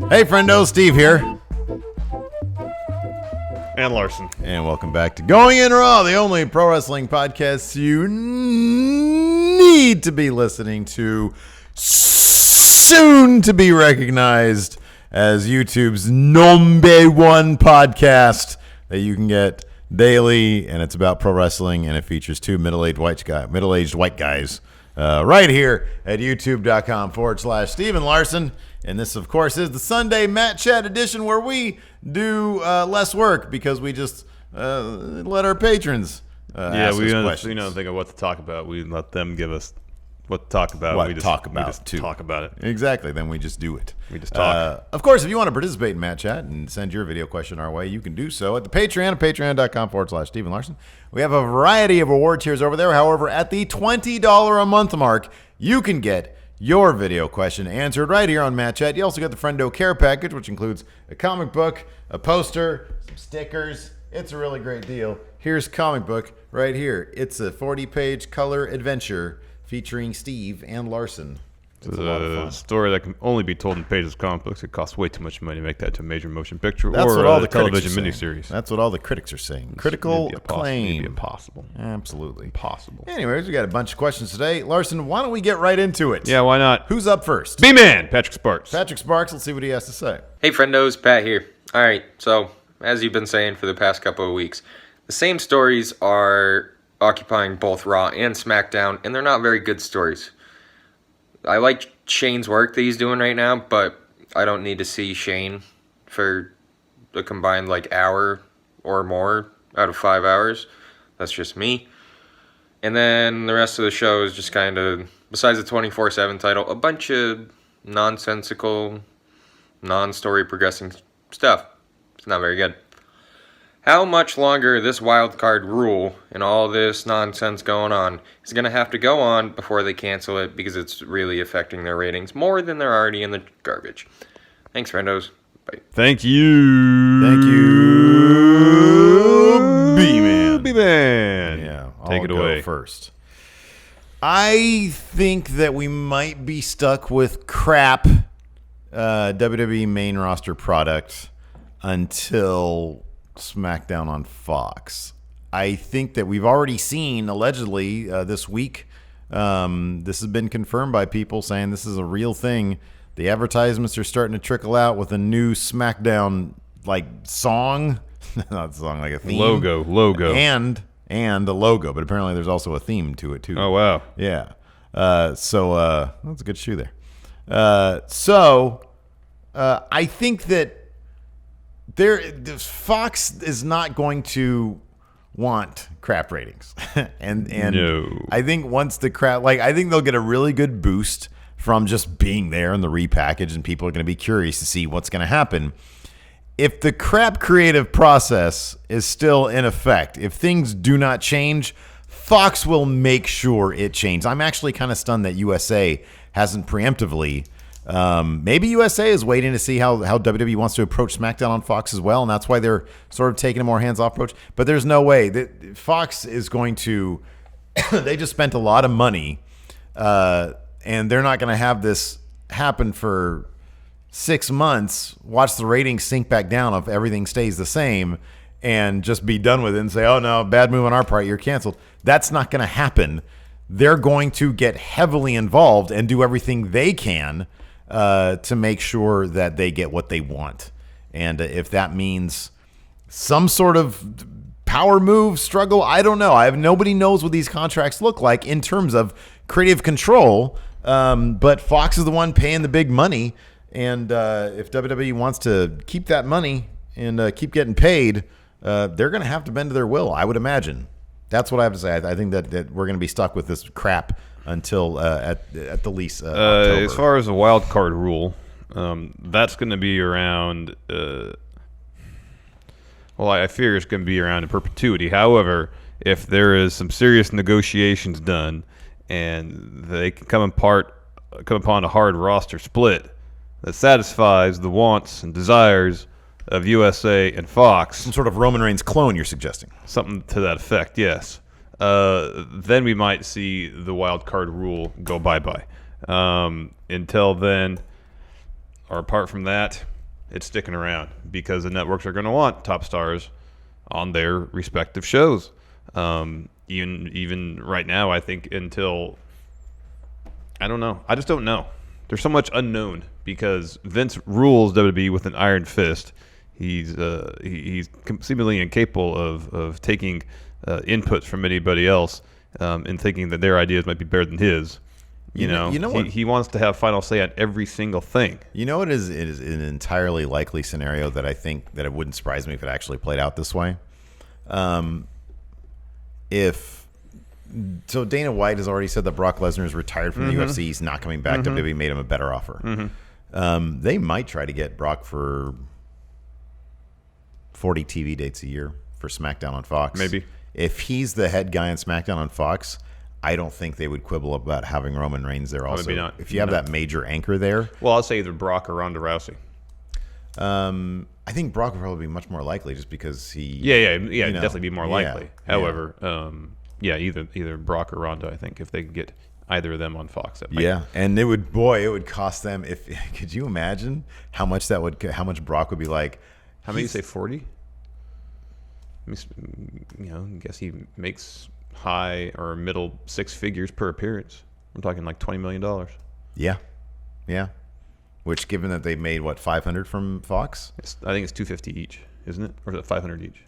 Hey, friendo, Steve here. And Larson. And welcome back to Going In Raw, the only pro wrestling podcast you need to be listening to, soon to be recognized as YouTube's number one podcast that you can get daily, and it's about pro wrestling, and it features two middle-aged white guys right here at youtube.com/Steven Larson. And this, of course, is the Sunday Matt Chat edition where we do less work because we just let our patrons ask us questions. We don't think of what to talk about. We let them give us what to talk about. We just talk about it. Exactly. Then we just do it. We just talk. Of course, if you want to participate in Matt Chat and send your video question our way, you can do so at the Patreon at patreon.com/Steven Larson. We have a variety of award tiers over there. However, at the $20 a month mark, you can get your video question answered right here on Matt Chat. You also get the Friendo Care Package, which includes a comic book, a poster, some stickers. It's a really great deal. Here's comic book right here. It's a 40-page color adventure featuring Steve and Larson. It's a lot of fun. Story that can only be told in pages of comic books. It costs way too much money to make that to a major motion picture or a television miniseries. That's what all the critics are saying. Critical acclaim. Maybe impossible. Absolutely. Impossible. Anyways, we got a bunch of questions today. Larson, why don't we get right into it? Yeah, why not? Who's up first? B-Man, Patrick Sparks. Patrick Sparks, let's see what he has to say. Hey, friendos, Pat here. All right, so as you've been saying for the past couple of weeks, the same stories are occupying both Raw and SmackDown, and they're not very good stories. I like Shane's work that he's doing right now, but I don't need to see Shane for a combined hour or more out of 5 hours. That's just me. And then the rest of the show is just kind of, besides the 24/7 title, a bunch of nonsensical, non-story progressing stuff. It's not very good. How much longer this wild card rule and all this nonsense going on is going to have to go on before they cancel it, because it's really affecting their ratings more than they're already in the garbage. Thanks, friendos. Bye. Thank you. Thank you, B-Man. B-Man. Yeah, Take it away. First. I think that we might be stuck with crap WWE main roster product until SmackDown on Fox. I think that we've already seen, allegedly, this week, this has been confirmed by people saying this is a real thing. The advertisements are starting to trickle out with a new SmackDown song, not song, like a theme, logo, and a logo. But apparently, there's also a theme to it too. Oh wow, yeah. So that's a good shoe there. I think that Fox is not going to want crap ratings, and no. I think once the crap, I think they'll get a really good boost from just being there in the repackage, and people are going to be curious to see what's going to happen. If the crap creative process is still in effect, if things do not change, Fox will make sure it changes. I'm actually kind of stunned that USA hasn't preemptively. Maybe USA is waiting to see how WWE wants to approach SmackDown on Fox as well, and that's why they're sort of taking a more hands-off approach. But there's no way that Fox is going to. They just spent a lot of money, and they're not going to have this happen for 6 months. Watch the ratings sink back down if everything stays the same, and just be done with it and say, "Oh no, bad move on our part. You're canceled." That's not going to happen. They're going to get heavily involved and do everything they can to make sure that they get what they want. And if that means some sort of power move, struggle, I don't know. Nobody knows what these contracts look like in terms of creative control, but Fox is the one paying the big money. And if WWE wants to keep that money and keep getting paid, they're going to have to bend to their will, I would imagine. That's what I have to say. I think that we're going to be stuck with this crap until at the least October. As far as the wild card rule, that's going to be around. I fear it's going to be around in perpetuity. However, if there is some serious negotiations done and they can come upon a hard roster split that satisfies the wants and desires of USA and Fox. Some sort of Roman Reigns clone, you're suggesting? Something to that effect, yes. Then we might see the wild card rule go bye-bye. Until then, or apart from that, it's sticking around because the networks are going to want top stars on their respective shows. Even right now, I think until I don't know. I just don't know. There's so much unknown because Vince rules WWE with an iron fist. He's seemingly incapable of taking input from anybody else and thinking that their ideas might be better than his. You know what? He wants to have final say on every single thing. You know what is an entirely likely scenario that I think that it wouldn't surprise me if it actually played out this way. So Dana White has already said that Brock Lesnar is retired from the UFC. He's not coming back. WWE made him a better offer. They might try to get Brock for 40 TV dates a year for SmackDown on Fox. Maybe. If he's the head guy on SmackDown on Fox, I don't think they would quibble about having Roman Reigns there also. Maybe not. If you have that major anchor there. Well, I'll say either Brock or Ronda Rousey. I think Brock would probably be much more likely just because he... Yeah, definitely be more likely. However, either Brock or Ronda, I think, if they could get either of them on Fox. And it would cost them, could you imagine how much Brock would be like? How many you say, 40? I guess he makes high or middle six figures per appearance. I'm talking like $20 million. Yeah. Which, given that they made, what, 500 from Fox? I think it's 250 each, isn't it? Or is it 500 each?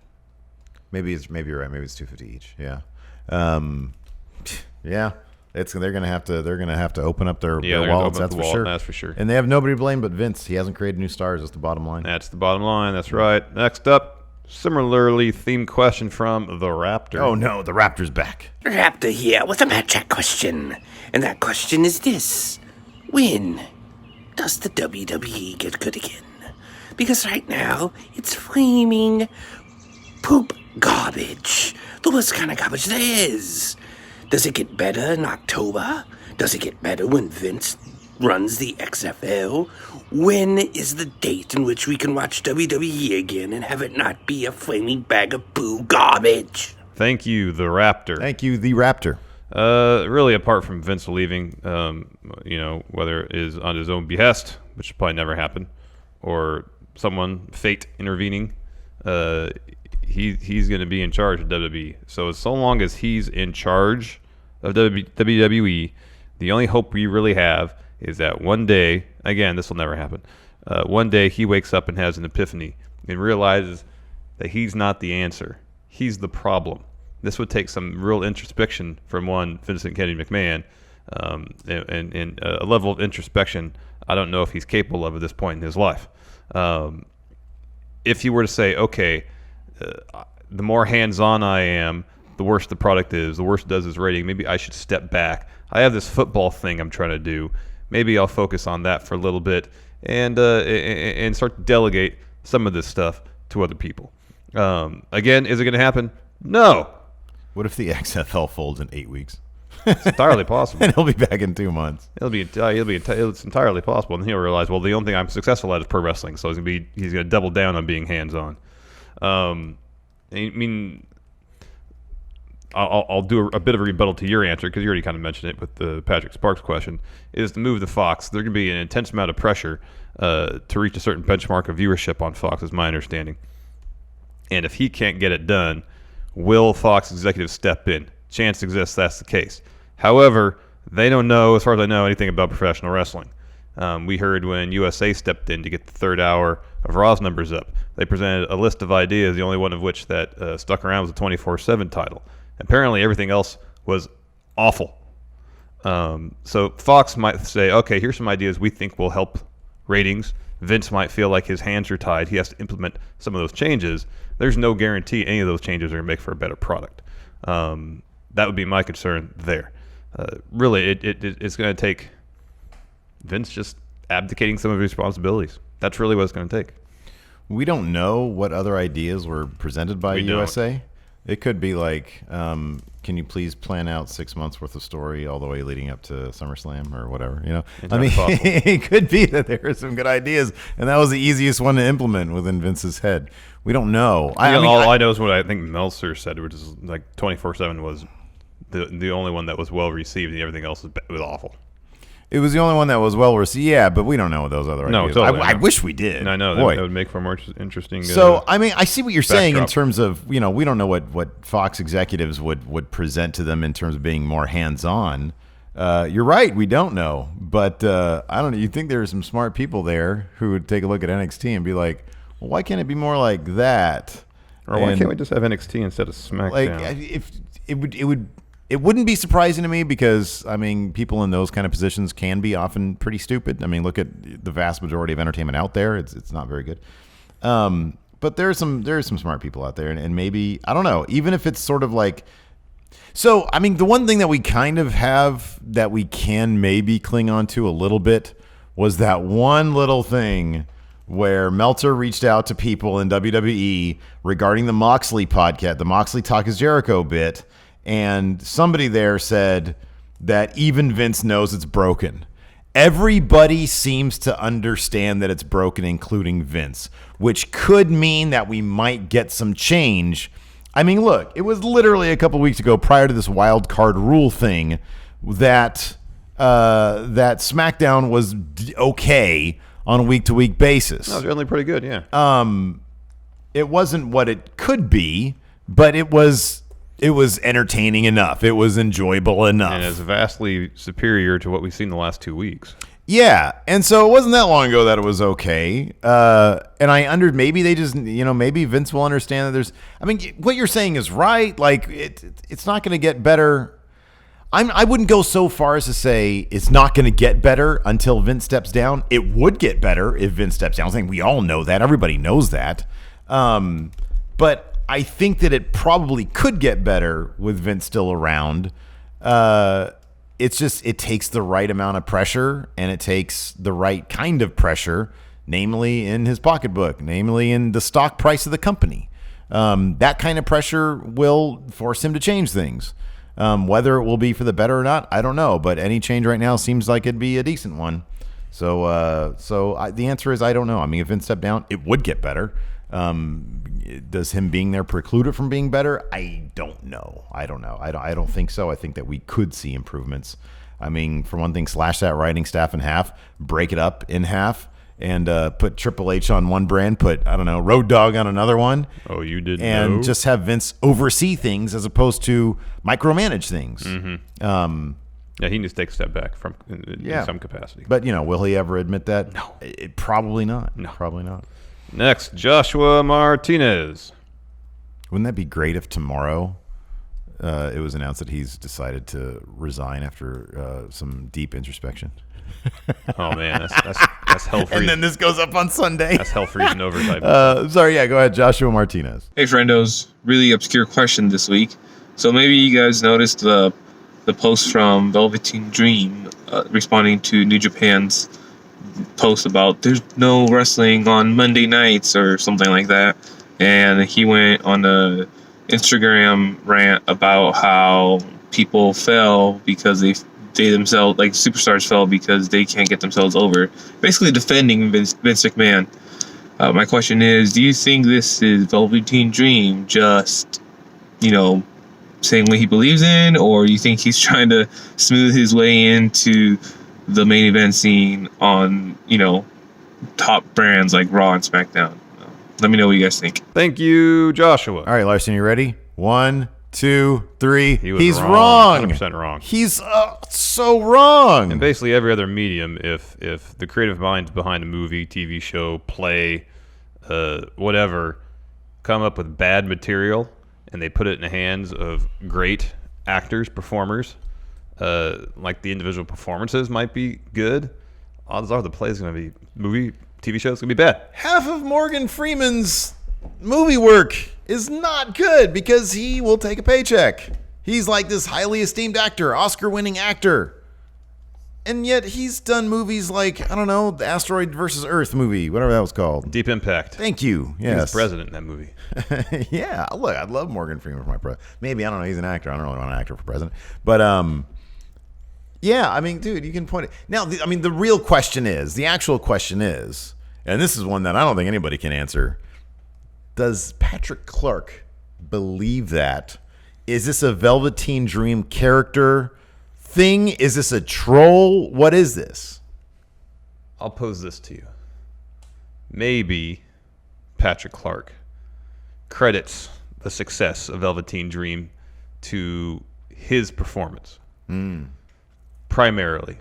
Maybe you're right. Maybe it's 250 each. Yeah. They're gonna have to open up their wallets. That's for sure. That's for sure. And they have nobody to blame but Vince. He hasn't created new stars. That's the bottom line. That's the bottom line. That's right. Next up, similarly themed question from the Raptor. Oh no, the Raptor's back. Raptor here with a Mad Chat question. And that question is this. When does the WWE get good again? Because right now, it's flaming poop garbage. The worst kind of garbage there is. Does it get better in October? Does it get better when Vince runs the XFL? When is the date in which we can watch WWE again and have it not be a flaming bag of poo garbage? Thank you, the Raptor. Thank you, the Raptor. Really, apart from Vince leaving, whether it is on his own behest, which will probably never happen, or fate intervening, he's going to be in charge of WWE. So long as he's in charge of WWE, the only hope we really have is that one day, again, this will never happen, one day he wakes up and has an epiphany and realizes that he's not the answer. He's the problem. This would take some real introspection from one Vincent Kennedy McMahon, and a level of introspection I don't know if he's capable of at this point in his life. If you were to say, okay, the more hands-on I am, the worse the product is, the worse it does his rating, maybe I should step back. I have this football thing I'm trying to do. Maybe I'll focus on that for a little bit and start to delegate some of this stuff to other people. Again, is it going to happen? No. What if the XFL folds in 8 weeks? It's entirely possible. And he'll be back in 2 months. It's entirely possible, and he'll realize, well, the only thing I'm successful at is pro wrestling, so he's gonna double down on being hands-on. I mean, I'll do a bit of a rebuttal to your answer because you already kind of mentioned it with the Patrick Sparks question. Is to move to Fox, there's gonna be an intense amount of pressure to reach a certain benchmark of viewership on Fox, is my understanding. And if he can't get it done, will Fox executives step in? Chance exists that's the case. However, they don't know, as far as I know, anything about professional wrestling. We heard when USA stepped in to get the third hour of Raw's numbers up, they presented a list of ideas, the only one of which that stuck around was the 24/7 title. Apparently, everything else was awful. So Fox might say, okay, here's some ideas we think will help ratings. Vince might feel like his hands are tied. He has to implement some of those changes. There's no guarantee any of those changes are going to make for a better product. That would be my concern there. Really, it's going to take Vince just abdicating some of his responsibilities. That's really what it's going to take. We don't know what other ideas were presented by USA. It could be like, can you please plan out 6 months worth of story all the way leading up to SummerSlam or whatever? I mean, it could be that there are some good ideas, and that was the easiest one to implement within Vince's head. We don't know. All I know is what I think Meltzer said, which is like 24/7 was the only one that was well received, and everything else was awful. It was the only one that was well received. Yeah, but we don't know what those other No, ideas. totally, I no. wish we did. I know Boy. that would make for a more interesting. So I mean, I see what you're saying in backdrop. terms of we don't know what Fox executives would present to them in terms of being more hands on. You're right, we don't know, but I don't know. You think there are some smart people there who would take a look at NXT and be like, well, why can't it be more like that? or why can't we just have NXT instead of SmackDown? Like if it wouldn't be surprising to me because I mean people in those kind of positions can be often pretty stupid. I mean look at the vast majority of entertainment out there. It's not very good. But there are some smart people out there and maybe I don't know, even if it's sort of like so I mean the one thing that we kind of have that we can maybe cling on to a little bit was that one little thing where Meltzer reached out to people in WWE regarding the Moxley podcast, the Moxley Talk is Jericho bit. And somebody there said that even Vince knows it's broken. Everybody seems to understand that it's broken, including Vince, which could mean that we might get some change. I mean, look, it was literally a couple weeks ago prior to this wild card rule thing that that SmackDown was okay on a week-to-week basis. No, it's really pretty good, yeah. It wasn't what it could be, but it was entertaining enough. It was enjoyable enough. And it's vastly superior to what we've seen the last 2 weeks. Yeah, and so it wasn't that long ago that it was okay. And maybe they just, maybe Vince will understand that there's. I mean, what you're saying is right. Like it's not going to get better. I wouldn't go so far as to say it's not going to get better until Vince steps down. It would get better if Vince steps down. I'm saying we all know that. Everybody knows that. But I think that it probably could get better with Vince still around. It's just it takes the right amount of pressure and it takes the right kind of pressure, namely in his pocketbook, namely in the stock price of the company. That kind of pressure will force him to change things. Whether it will be for the better or not, I don't know. But any change right now seems like it'd be a decent one. So the answer is I don't know. I mean, if Vince stepped down, it would get better. Does him being there preclude it from being better? I don't know. I don't think so. I think that we could see improvements. I mean, for one thing, slash that writing staff in half, break it up in half, and put Triple H on one brand, put, I don't know, Road Dogg on another one. Oh, you didn't and know? Just have Vince oversee things as opposed to micromanage things. Mm-hmm. Yeah, he needs to take a step back in some capacity. But, will he ever admit that? No. Probably not. No. Probably not. Next, Joshua Martinez. Wouldn't that be great if tomorrow it was announced that he's decided to resign after some deep introspection? Oh, man, that's hell freezing. And then this goes up on Sunday. That's hell freezing overtime. Sorry, go ahead, Joshua Martinez. Hey, friendos. Really obscure question this week. So maybe you guys noticed the post from Velveteen Dream responding to New Japan's post about there's no wrestling on Monday nights or something like that. And he went on a Instagram rant about how people fell because they themselves, like superstars fell because they can't get themselves over. Basically defending Vince McMahon. My question is, do you think this is Velveteen Dream just, saying what he believes in, or you think he's trying to smooth his way into the main event scene on, top brands like Raw and SmackDown? Let me know what you guys think. Thank you, Joshua. All right, Larson, you ready? 1, 2, 3. He's wrong. wrong. 100% wrong. He's so wrong. And basically every other medium, if the creative minds behind a movie, TV show, play, whatever, come up with bad material and they put it in the hands of great actors, performers, like the individual performances might be good, odds are the play is going to be movie, TV show is going to be bad. Half of Morgan Freeman's movie work is not good because he will take a paycheck. He's like this highly esteemed actor, Oscar-winning actor. And yet he's done movies like, I don't know, the Asteroid versus Earth movie, whatever that was called. Deep Impact. Thank you. Yes. He was president in that movie. Yeah, look, I'd love Morgan Freeman for my president. Maybe, I don't know, he's an actor. I don't really want an actor for president. But, yeah, I mean, dude, you can point it. Now, the real question is, the actual question is, and this is one that I don't think anybody can answer, does Patrick Clark believe that? Is this a Velveteen Dream character thing? Is this a troll? What is this? I'll pose this to you. Maybe Patrick Clark credits the success of Velveteen Dream to his performance. Primarily,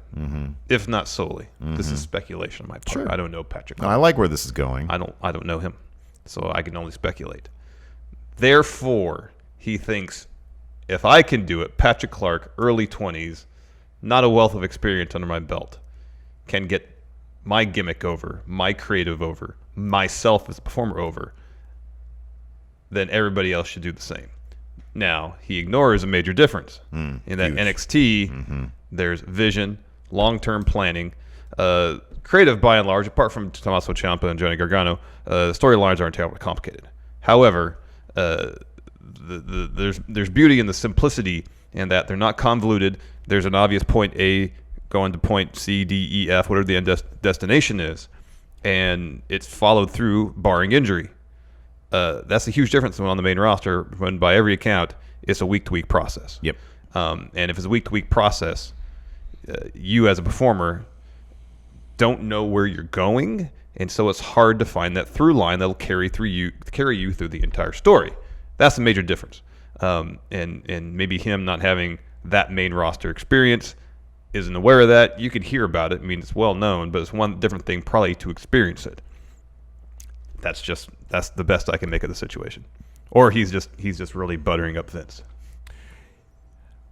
if not solely. This is speculation on my part. Sure. I don't know Patrick No, Clark. I like where this is going. I don't know him, so I can only speculate. Therefore, he thinks, if I can do it, Patrick Clark, early 20s, not a wealth of experience under my belt, can get my gimmick over, my creative over, myself as a performer over, then everybody else should do the same. Now, he ignores a major difference. In that huge. NXT, there's vision, long-term planning, creative by and large, apart from Tommaso Ciampa and Johnny Gargano, storylines aren't terribly complicated. However, there's beauty in the simplicity in that they're not convoluted. There's an obvious point A going to point C, D, E, F, whatever the end destination is, and it's followed through barring injury. That's a huge difference when on the main roster, when by every account, it's a week-to-week process. Yep. And if it's a week-to-week process, you as a performer don't know where you're going, and so it's hard to find that through line that'll carry you through the entire story. That's a major difference. And maybe him not having that main roster experience isn't aware of that. You can hear about it. I mean, it's well known, but it's one different thing probably to experience it. That's the best I can make of the situation. Or he's just really buttering up Vince.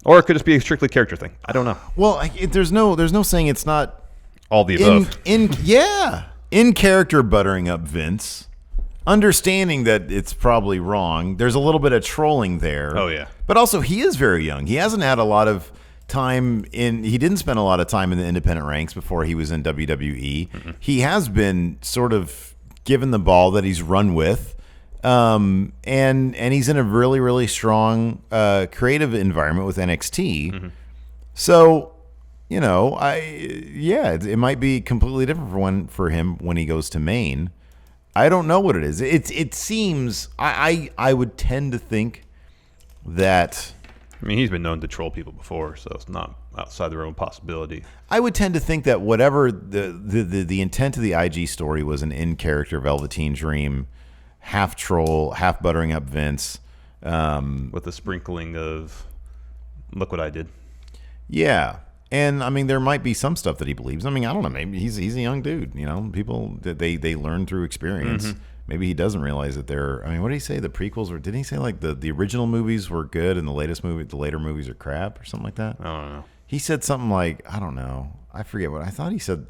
Or it could just be a strictly character thing. I don't know. Well, there's no saying it's not All the above. in character buttering up Vince, understanding that it's probably wrong. There's a little bit of trolling there. Oh, yeah. But also, he is very young. He hasn't had a lot of time he didn't spend a lot of time in the independent ranks before he was in WWE. He has been sort of given the ball that he's run with. And he's in a really, really strong creative environment with NXT. So, it might be completely different for him when he goes to Maine. I don't know what it is. It seems I would tend to think that. I mean, he's been known to troll people before, so it's not outside the realm of possibility. I would tend to think that whatever the intent of the IG story was an in-character Velveteen Dream, half troll, half buttering up Vince. With a sprinkling of, look what I did. Yeah. And, I mean, there might be some stuff that he believes. I mean, I don't know. Maybe he's a young dude. People, they learn through experience. Maybe he doesn't realize that they're. I mean, what did he say? The prequels were. Didn't he say like the original movies were good and the later movies are crap or something like that? I don't know. He said something like, I don't know. I forget what I thought he said.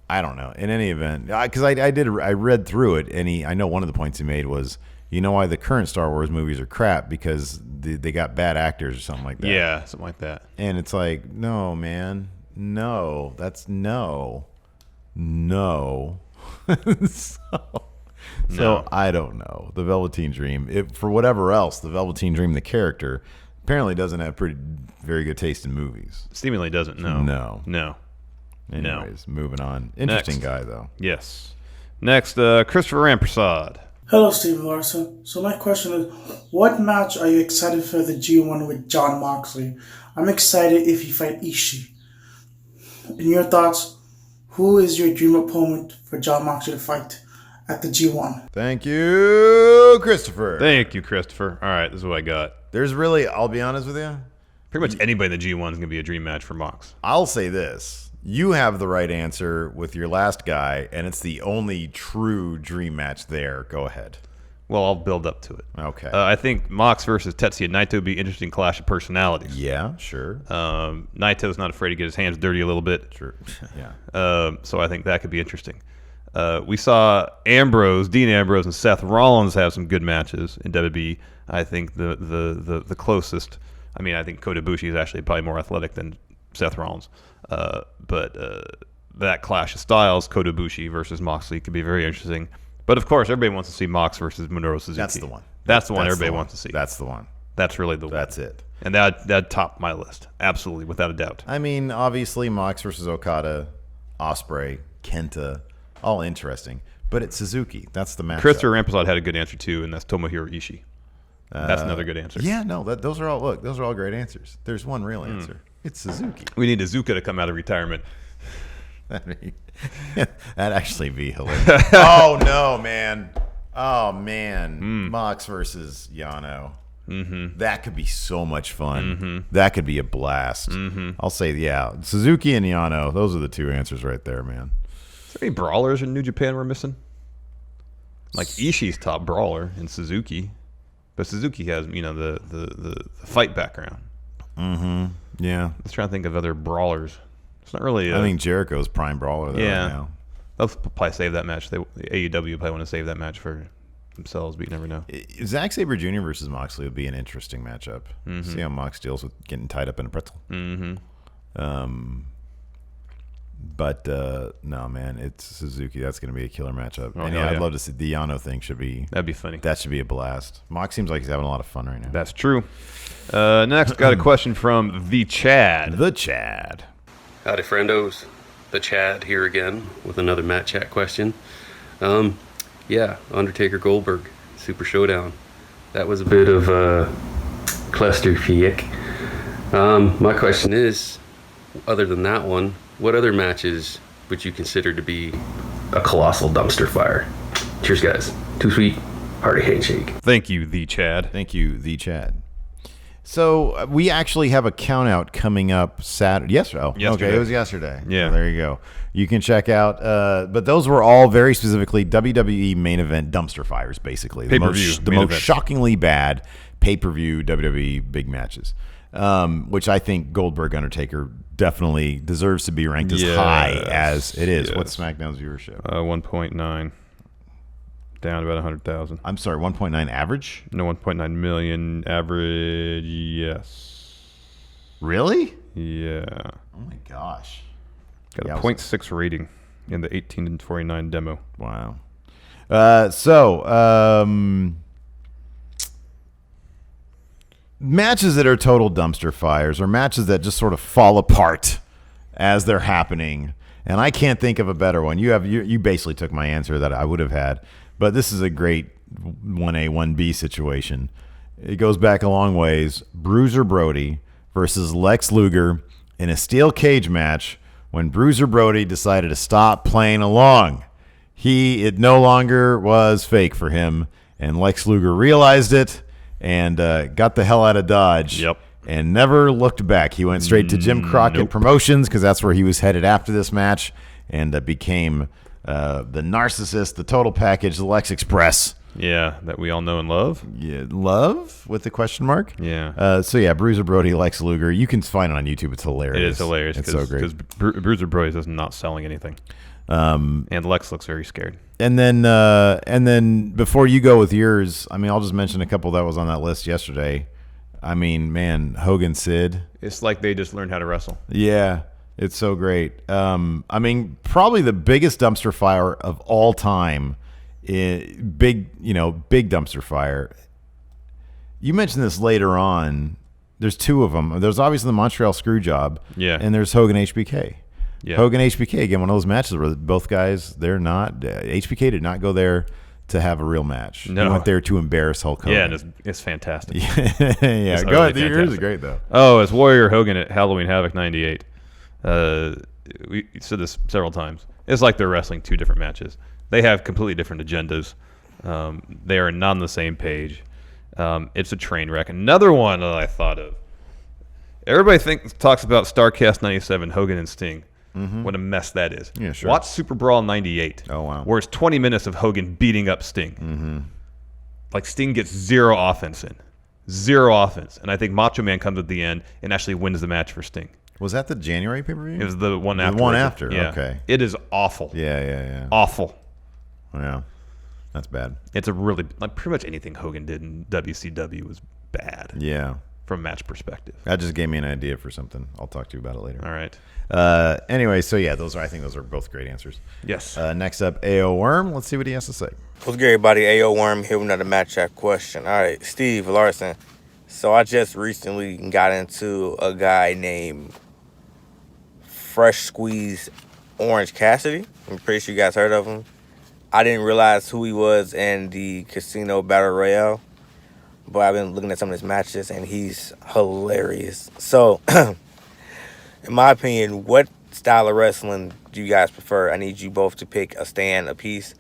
I don't know. In any event, because I read through it, and I know one of the points he made was, you know why the current Star Wars movies are crap? Because they got bad actors or something like that. Yeah, something like that. And it's like, no, man, no, that's no. So I don't know. The Velveteen Dream, for whatever else, the Velveteen Dream, the character, apparently doesn't have very good taste in movies. Seemingly doesn't. No. Anyways, moving on. Interesting Next. guy, though. Yes. Next, Christopher Ramprasad. Hello, Steve Larson. So my question is, what match are you excited for the G1 with Jon Moxley? I'm excited if he fight Ishii. In your thoughts, who is your dream opponent for Jon Moxley to fight at the G1? Thank you, Christopher. Thank you, Christopher. All right, this is what I got. There's really, I'll be honest with you, Pretty much anybody in the G1 is going to be a dream match for Mox. I'll say this. You have the right answer with your last guy, and it's the only true dream match there. Go ahead. Well, I'll build up to it. Okay. I think Mox versus Tetsuya Naito would be an interesting clash of personalities. Yeah, sure. Naito's not afraid to get his hands dirty a little bit. Sure. Yeah. So I think that could be interesting. We saw Dean Ambrose, and Seth Rollins have some good matches in WWE. I think the closest. I mean, I think Kota Ibushi is actually probably more athletic than Seth Rollins. But that clash of styles, Kota Ibushi versus Moxley, could be very interesting. But of course, everybody wants to see Mox versus Minoru Suzuki. That's the one. That's the one everybody wants to see. That's the one. That's really the one. That's it. And that'd top my list, absolutely, without a doubt. I mean, obviously, Mox versus Okada, Ospreay, Kenta, all interesting. But it's Suzuki. That's the match. Christopher Ramprasad had a good answer too, and that's Tomohiro Ishii. That's another good answer. Yeah, no, those are all great answers. There's one real answer. It's Suzuki. We need Iizuka to come out of retirement. That'd actually be hilarious. Oh, no, man. Oh, man. Mox versus Yano. Mm-hmm. That could be so much fun. Mm-hmm. That could be a blast. Mm-hmm. I'll say, yeah, Suzuki and Yano. Those are the two answers right there, man. Is there any brawlers in New Japan we're missing? Like Ishii's top brawler in Suzuki. But Suzuki has, the fight background. Mm-hmm. Yeah. Let's try to think of other brawlers. It's not really. I think Jericho's prime brawler there right now. They'll probably save that match. AEW probably want to save that match for themselves, but you never know. Zack Sabre Jr. versus Moxley would be an interesting matchup. Mm-hmm. See how Mox deals with getting tied up in a pretzel. Mm-hmm. But no, man, it's Suzuki. That's going to be a killer matchup. Oh, and I'd love to see the Yano thing. That'd be funny. That should be a blast. Mox seems like he's having a lot of fun right now. That's true. Next, got a question from the Chad. The Chad. Howdy, friendos. The Chad here again with another Matt Chat question. Undertaker Goldberg Super Showdown. That was a bit of a clusterfuck. My question is, other than that one, what other matches would you consider to be a colossal dumpster fire? Cheers, guys. Too sweet. Hearty handshake. Thank you, the Chad. Thank you, the Chad. So we actually have a count out coming up Saturday. Yesterday. Okay, it was yesterday. Yeah. So there you go. You can check out. But those were all very specifically WWE main event dumpster fires, basically. Pay-per-view. The most shockingly bad pay-per-view WWE big matches, which I think Goldberg Undertaker definitely deserves to be ranked as high as it is. Yes. What's SmackDown's viewership? 1.9. Down about 100,000. I'm sorry, 1.9 average? No, 1.9 million average, yes. Really? Yeah. Oh, my gosh. Got a 0.6 rating in the 18 to 49 demo. Wow. Matches that are total dumpster fires or matches that just sort of fall apart as they're happening. And I can't think of a better one. You basically took my answer that I would have had. But this is a great 1A, 1B situation. It goes back a long ways. Bruiser Brody versus Lex Luger in a steel cage match when Bruiser Brody decided to stop playing along. It no longer was fake for him, and Lex Luger realized it and got the hell out of Dodge. Yep. And never looked back. He went straight to Jim Crockett Promotions because that's where he was headed after this match, and became the narcissist, the total package, the Lex Express. Yeah, that we all know and love. Yeah, love with the question mark. Yeah. Bruiser Brody, Lex Luger. You can find it on YouTube. It's hilarious. It is hilarious. It's so great. Because Bruiser Brody is not selling anything. And Lex looks very scared. And then before you go with yours, I'll just mention a couple that was on that list yesterday. Hogan Sid. It's like they just learned how to wrestle. Yeah, it's so great. Probably the biggest dumpster fire of all time. Big dumpster fire. You mentioned this later on. There's two of them. There's obviously the Montreal Screwjob. Yeah. And there's Hogan HBK. Yeah. Hogan HBK, again, one of those matches where both guys, HBK did not go there to have a real match. No. He went there to embarrass Hulk Hogan. Yeah, and it's fantastic. Yeah, go ahead. Yours is great, though. Oh, it's Warrior Hogan at Halloween Havoc 98. We said this several times. It's like they're wrestling two different matches. They have completely different agendas. They are not on the same page. It's a train wreck. Another one that I thought of. Everybody talks about StarCast 97, Hogan and Sting. Mm-hmm. What a mess that is. Yeah, sure. Watch Super Brawl 98. Oh, wow. Where it's 20 minutes of Hogan beating up Sting. Mm-hmm. Like Sting gets zero offense in. Zero offense. And I think Macho Man comes at the end and actually wins the match for Sting. Was that the January pay-per-view? It was the one after. The one after, yeah. Okay. It is awful. Yeah. Awful. Yeah, that's bad. It's a really, pretty much anything Hogan did in WCW was bad. Yeah. From a match perspective. That just gave me an idea for something. I'll talk to you about it later. All right. Anyway, so yeah, I think those are both great answers. Yes. Next up, A.O. Worm. Let's see what he has to say. What's good, everybody? A.O. Worm here with another match chat question. All right, Steve Larson. So I just recently got into a guy named Fresh Squeeze Orange Cassidy. I'm pretty sure you guys heard of him. I didn't realize who he was in the Casino Battle Royale, but I've been looking at some of his matches, and he's hilarious. So In my opinion, what style of wrestling do you guys prefer? I need you both to pick a stand apiece.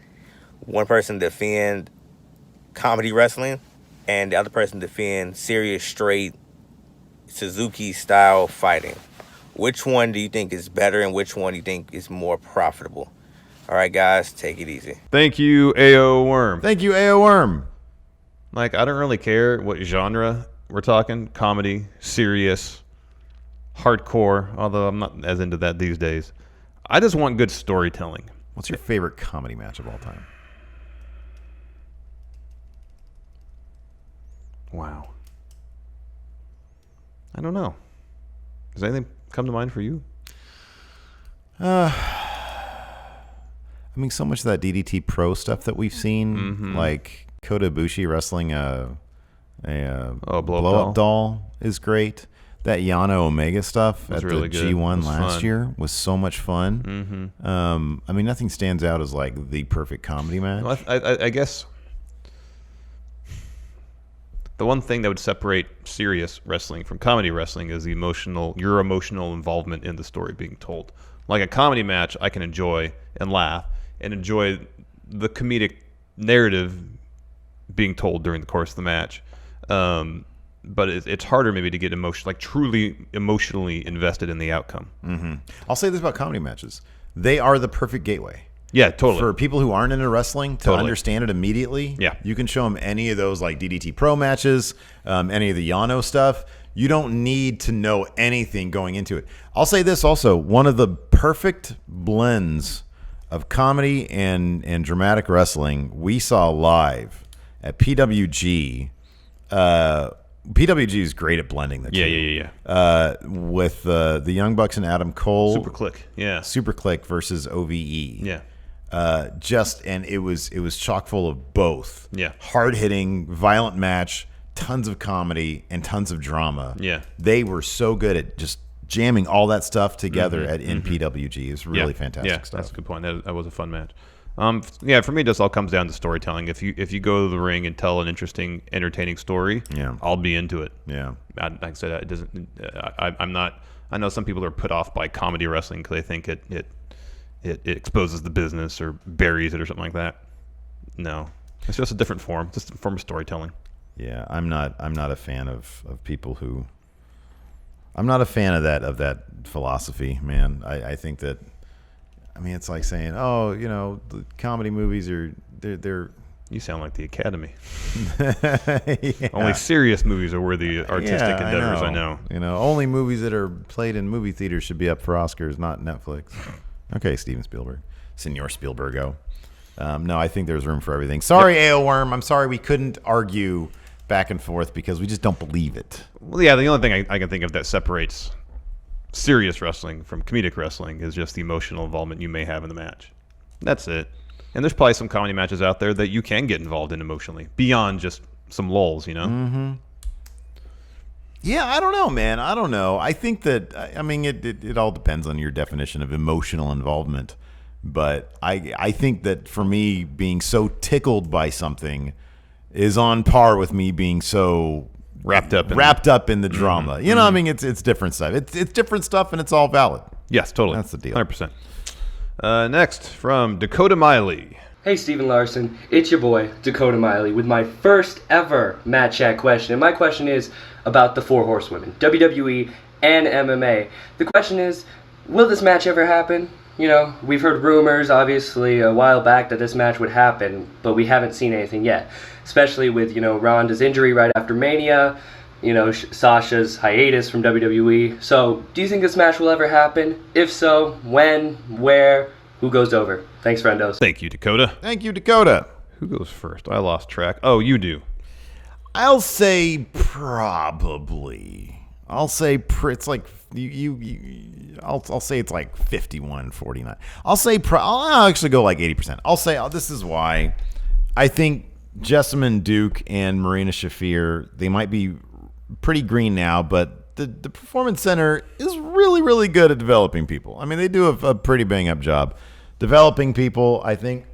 One person defend comedy wrestling, and the other person defend serious, straight Suzuki-style fighting. Which one do you think is better, and which one do you think is more profitable? All right, guys, take it easy. Thank you, AO Worm. Thank you, AO Worm. Like, I don't really care what genre we're talking. Comedy, serious, hardcore, although I'm not as into that these days. I just want good storytelling. What's your favorite comedy match of all time? Wow. I don't know. Does anything come to mind for you? I mean, so much of that DDT Pro stuff that we've seen, like Kota Ibushi wrestling a blow-up doll is great. That Yano Omega stuff at really the good. G1 Was last fun. year was so much fun. I mean, nothing stands out as like the perfect comedy match. Well, I guess the one thing that would separate serious wrestling from comedy wrestling is your emotional involvement in the story being told. Like a comedy match, I can enjoy and laugh and enjoy the comedic narrative being told during the course of the match. But it's harder maybe to get truly emotionally invested in the outcome. I'll say this about comedy matches. They are the perfect gateway. Yeah, totally. For people who aren't into wrestling to understand it immediately, Yeah. you can show them any of those like DDT Pro matches, any of the Yano stuff. You don't need to know anything going into it. I'll say this also. One of the perfect blends of comedy and dramatic wrestling we saw live at PWG. PWG is great at blending the two. Yeah. With the Young Bucks and Adam Cole. Super Click. Yeah. Super Click versus OVE. Yeah. And it was chock full of both. Yeah. Hard hitting, violent match, tons of comedy and tons of drama. Yeah. They were so good at just jamming all that stuff together in PWG. It was really fantastic stuff. That's a good point. That was a fun match. For me, it just all comes down to storytelling. If you go to the ring and tell an interesting, entertaining story, I'll be into it. Yeah. Like I said, it doesn't. I'm not. I know some people are put off by comedy wrestling because they think it exposes the business or buries it or something like that. No, it's just a different form. Just a form of storytelling. Yeah, I'm not a fan of people who. I'm not a fan of that philosophy, man. I think that. I mean, it's like saying, oh, the comedy movies they're. You sound like the Academy. Yeah. Only serious movies are worthy artistic endeavors. I know. Only movies that are played in movie theaters should be up for Oscars, not Netflix. Okay, Steven Spielberg, Senor Spielbergo. No, I think there's room for everything. Sorry, AO Worm. I'm sorry we couldn't argue back and forth because we just don't believe it. Well, yeah, the only thing I can think of that separates serious wrestling from comedic wrestling is just the emotional involvement you may have in the match. That's it. And there's probably some comedy matches out there that you can get involved in emotionally beyond just some lulls, Mm-hmm. Yeah, I don't know, man. I don't know. I think that, it all depends on your definition of emotional involvement. But I think that for me, being so tickled by something is on par with me being so wrapped up in the drama. It's different stuff. It's different stuff, and it's all valid. Yes, totally. That's the deal. 100%. Next, from Dakota Miley. Hey, Stephen Larson. It's your boy, Dakota Miley, with my first ever Matt Chat question. And my question is about the Four Horsewomen, WWE and MMA. The question is, will this match ever happen? We've heard rumors, obviously, a while back that this match would happen, but we haven't seen anything yet. Especially with, Ronda's injury right after Mania, Sasha's hiatus from WWE. So, do you think this match will ever happen? If so, when, where, who goes over? Thanks, friendos. Thank you, Dakota. Thank you, Dakota. Who goes first? I lost track. Oh, you do. I'll say probably. I'll say it's like I'll say it's like 51-49. I'll actually go like 80%. I'll say this is why I think Jessamine Duke and Marina Shafir, they might be pretty green now, but the Performance Center is really, really good at developing people. I mean, they do a pretty bang-up job developing people. I think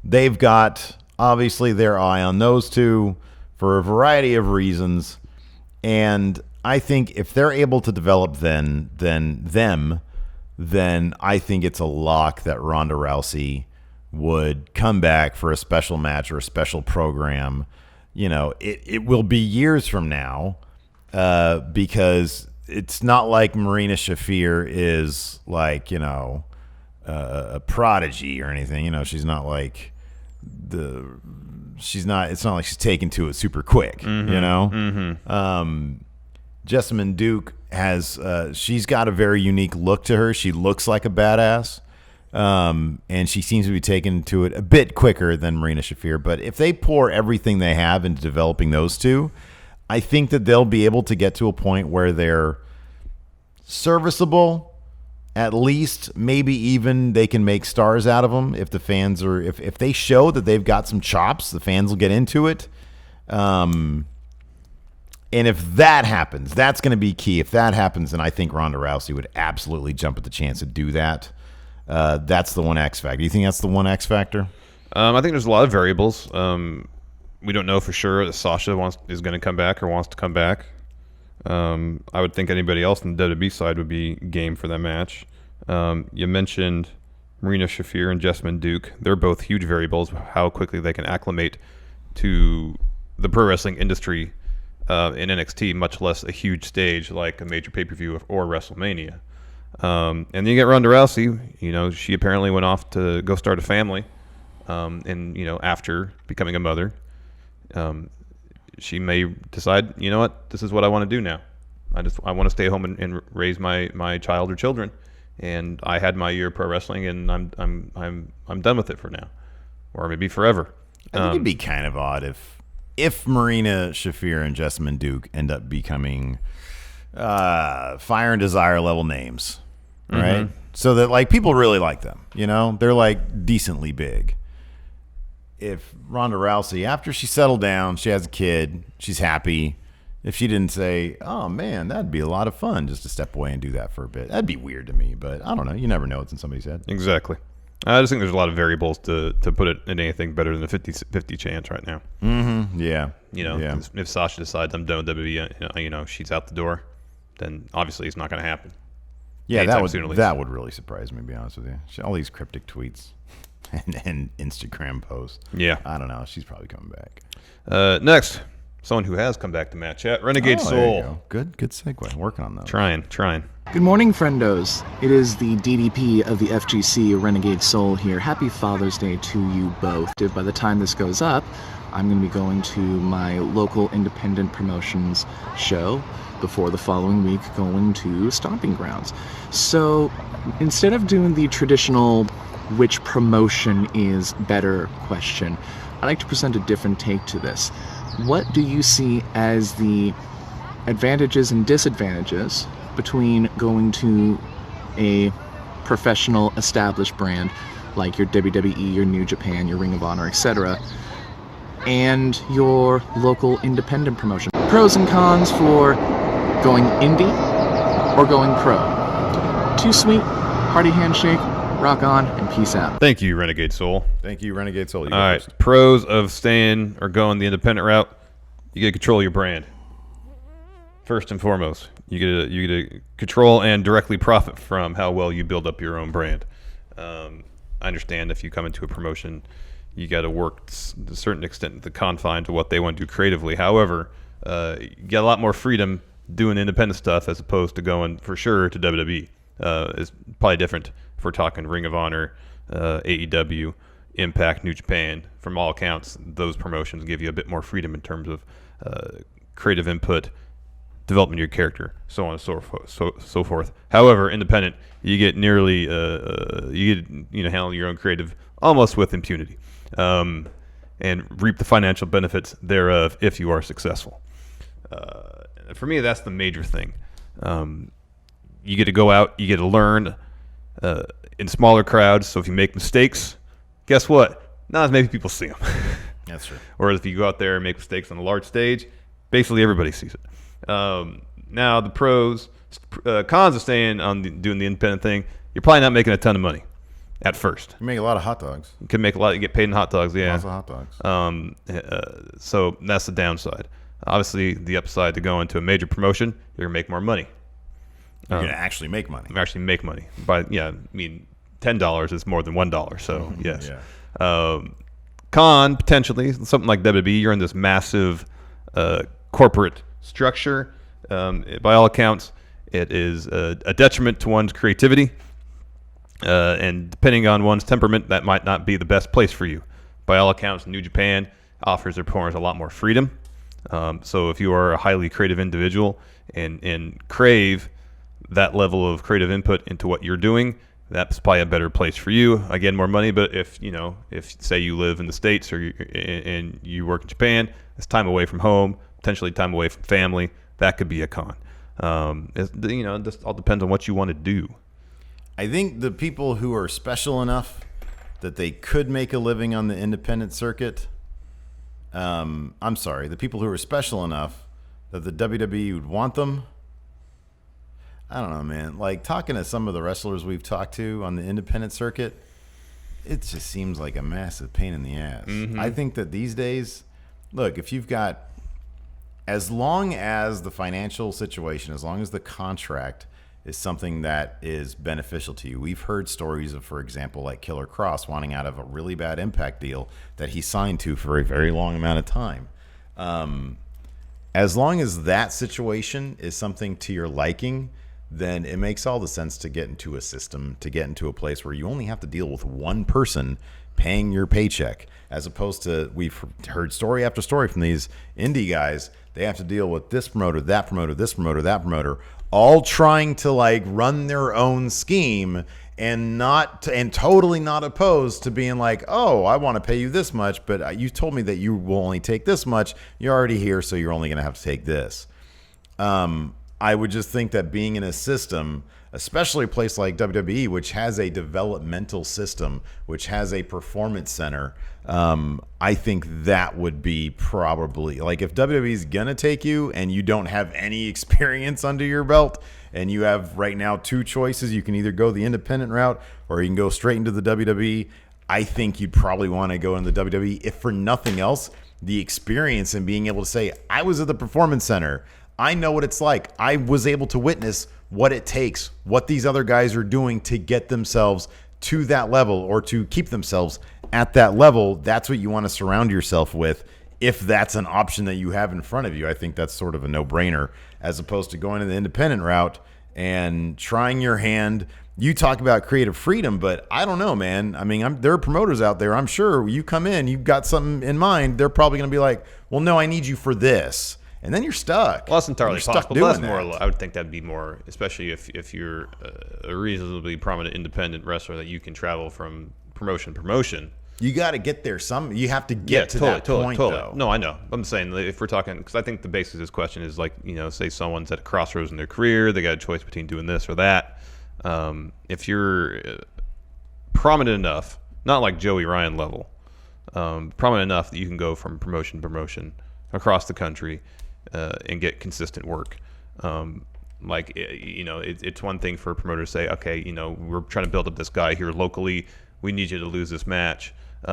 they've got, obviously, their eye on those two for a variety of reasons. And I think if they're able to develop then I think it's a lock that Ronda Rousey would come back for a special match or a special program. You know, it will be years from now because it's not like Marina Shafir is like, you know, a prodigy or anything. You know, she's not like it's not like she's taken to it super quick, you know? Jessamine Duke she's got a very unique look to her. She looks like a badass. And she seems to be taken to it a bit quicker than Marina Shafir. But if they pour everything they have into developing those two, I think that they'll be able to get to a point where they're serviceable. At least, maybe even they can make stars out of them if the fans are if they show that they've got some chops, the fans will get into it. And if that happens, that's going to be key. If that happens, then I think Ronda Rousey would absolutely jump at the chance to do that. That's the one X factor. Do you think that's the one X factor? I think there's a lot of variables. We don't know for sure that Sasha is going to come back or wants to come back. I would think anybody else on the WWE side would be game for that match. You mentioned Marina Shafir and Jessamine Duke. They're both huge variables of how quickly they can acclimate to the pro wrestling industry in NXT, much less a huge stage like a major pay-per-view or WrestleMania. And then you get Ronda Rousey. You know, she apparently went off to go start a family, and you know, after becoming a mother, she may decide, you know what, this is what I want to do now. I want to stay home and raise my child or children. And I had my year of pro wrestling, and I'm done with it for now, or maybe forever. I think it'd be kind of odd if Marina Shafir and Jessamine Duke end up becoming Fire and Desire level names, right? So that like people really like them, you know, they're like decently big. If Ronda Rousey, after she settled down, she has a kid, she's happy. If she didn't say, oh man, that'd be a lot of fun just to step away and do that for a bit, that'd be weird to me. But I don't know. You never know what's in somebody's head. Exactly. I just think there's a lot of variables to put it in anything better than a 50-50 chance right now. Yeah. You know, if Sasha decides I'm done with WWE, you know, she's out the door, then obviously it's not going to happen. Yeah, that would really surprise me, to be honest with you. All these cryptic tweets and Instagram posts. Yeah. I don't know. She's probably coming back. Next, someone who has come back to Matt Chat, Renegade Soul. There you go. Good segue. Working on those. Trying. Good morning, friendos. It is the DDP of the FGC, Renegade Soul here. Happy Father's Day to you both. By the time this goes up, I'm going to be going to my local independent promotions show before the following week going to Stomping Grounds. So instead of doing the traditional which promotion is better question, I'd like to present a different take to this. What do you see as the advantages and disadvantages between going to a professional established brand like your WWE, your New Japan, your Ring of Honor, etc., and your local independent promotion? Pros and cons for going indie or going pro. Too sweet, hearty handshake, rock on, and peace out. Thank you, Renegade Soul. Thank you, Renegade Soul. All right, pros of staying or going the independent route: you get to control your brand. First and foremost, you get to control and directly profit from how well you build up your own brand. I understand if you come into a promotion, you got to work to a certain extent the confine to what they want to do creatively. However, you get a lot more freedom doing independent stuff as opposed to going for sure to WWE. It's probably different if we're talking Ring of Honor, AEW, Impact, New Japan. From all accounts, those promotions give you a bit more freedom in terms of creative input, development of your character, so on and so forth. However, independent, you get nearly handle your own creative almost with impunity, and reap the financial benefits thereof if you are successful. For me, that's the major thing. You get to go out, you get to learn in smaller crowds. So if you make mistakes, guess what? Not as many people see them. That's true. Whereas if you go out there and make mistakes on a large stage, basically everybody sees it. Now the pros, cons of staying on doing the independent thing, you're probably not making a ton of money at first. You make a lot of hot dogs. You can make a lot. You get paid in hot dogs. Yeah, lots of hot dogs. So that's the downside. Obviously, the upside to go into a major promotion, you're gonna make more money. You're gonna actually make money. Actually make money. But yeah, I mean, $10 is more than $1. So yes. Yeah. Con, potentially something like WWE. You're in this massive corporate structure. By all accounts, it is a detriment to one's creativity. And depending on one's temperament, that might not be the best place for you. By all accounts, New Japan offers their performers a lot more freedom. So if you are a highly creative individual and crave that level of creative input into what you're doing, that's probably a better place for you. Again, more money, but if say you live in the States and you work in Japan, it's time away from home, potentially time away from family. That could be a con. It just all depends on what you want to do. I think the people who are special enough that they could make a living on the independent circuit, the people who are special enough that the WWE would want them, I don't know, man. Like, talking to some of the wrestlers we've talked to on the independent circuit, it just seems like a massive pain in the ass. Mm-hmm. I think that these days, look, if you've got, as long as the financial situation, as long as the contract is something that is beneficial to you. We've heard stories of, for example, like Killer Cross wanting out of a really bad Impact deal that he signed to for a very long amount of time. As long as that situation is something to your liking, then it makes all the sense to get into a system, to get into a place where you only have to deal with one person paying your paycheck, as opposed to, we've heard story after story from these indie guys. They have to deal with this promoter, that promoter, this promoter, that promoter, all trying to like run their own scheme and totally not opposed to being like, oh, I want to pay you this much, but you told me that you will only take this much. You're already here, so you're only going to have to take this. I would just think that being in a system, especially a place like WWE, which has a developmental system, which has a performance center, I think that would be probably, like, if WWE's going to take you and you don't have any experience under your belt and you have right now two choices, you can either go the independent route or you can go straight into the WWE. I think you'd probably want to go in the WWE, if for nothing else, the experience and being able to say, I was at the performance center. I know what it's like. I was able to witness what it takes, what these other guys are doing to get themselves to that level or to keep themselves at that level. That's what you want to surround yourself with. If that's an option that you have in front of you, I think that's sort of a no-brainer, as opposed to going to the independent route and trying your hand. You talk about creative freedom, but I don't know, man. I mean, there are promoters out there. I'm sure you come in, you've got something in mind. They're probably going to be like, well, no, I need you for this. And then you're stuck. Well, that's entirely possible. But that's more. I would think that'd be more, especially if you're a reasonably prominent independent wrestler, that you can travel from promotion to promotion. You got to get there. You have to get to that point, though. No, I know. I'm saying, if we're talking, because I think the basis of this question is like, say someone's at a crossroads in their career, they got a choice between doing this or that. If you're prominent enough, not like Joey Ryan level, prominent enough that you can go from promotion to promotion across the country. And get consistent work. It's one thing for a promoter to say, okay, we're trying to build up this guy here locally. We need you to lose this match. This is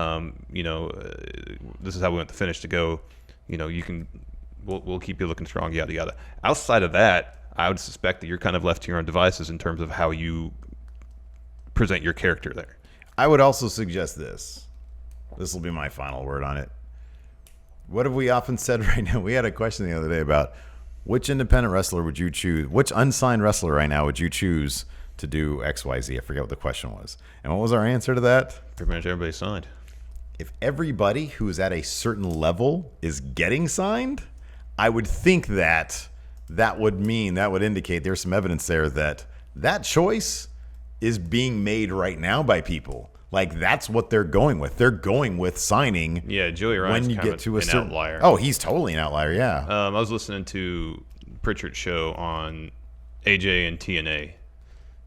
how we want the finish to go. We'll keep you looking strong, yada, yada. Outside of that, I would suspect that you're kind of left to your own devices in terms of how you present your character there. I would also suggest this. This will be my final word on it. What have we often said right now? We had a question the other day about which independent wrestler would you choose? Which unsigned wrestler right now would you choose to do XYZ? I forget what the question was. And what was our answer to that? Pretty much everybody signed. If everybody who is at a certain level is getting signed, I would think that would indicate there's some evidence there that choice is being made right now by people. Like, that's what they're going with. They're going with signing. Yeah, Joey Ryan's when you get to an outlier. Oh, he's totally an outlier, yeah. I was listening to Pritchard's show on AJ and TNA,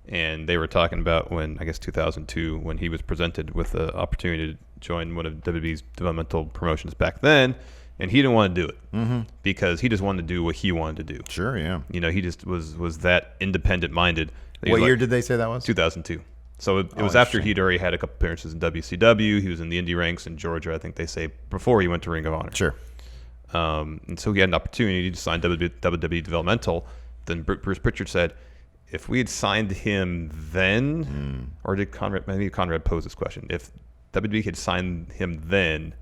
and they were talking about when, I guess 2002, when he was presented with the opportunity to join one of WWE's developmental promotions back then, and he didn't want to do it because he just wanted to do what he wanted to do. Sure, yeah. He just was that independent-minded. What year did they say that was? 2002. So it was after he'd already had a couple appearances in WCW. He was in the indie ranks in Georgia, I think they say, before he went to Ring of Honor. Sure. And so he had an opportunity to sign WWE developmental. Then Bruce Pritchard said, if we had signed him then, or did Conrad pose this question, if WWE had signed him then,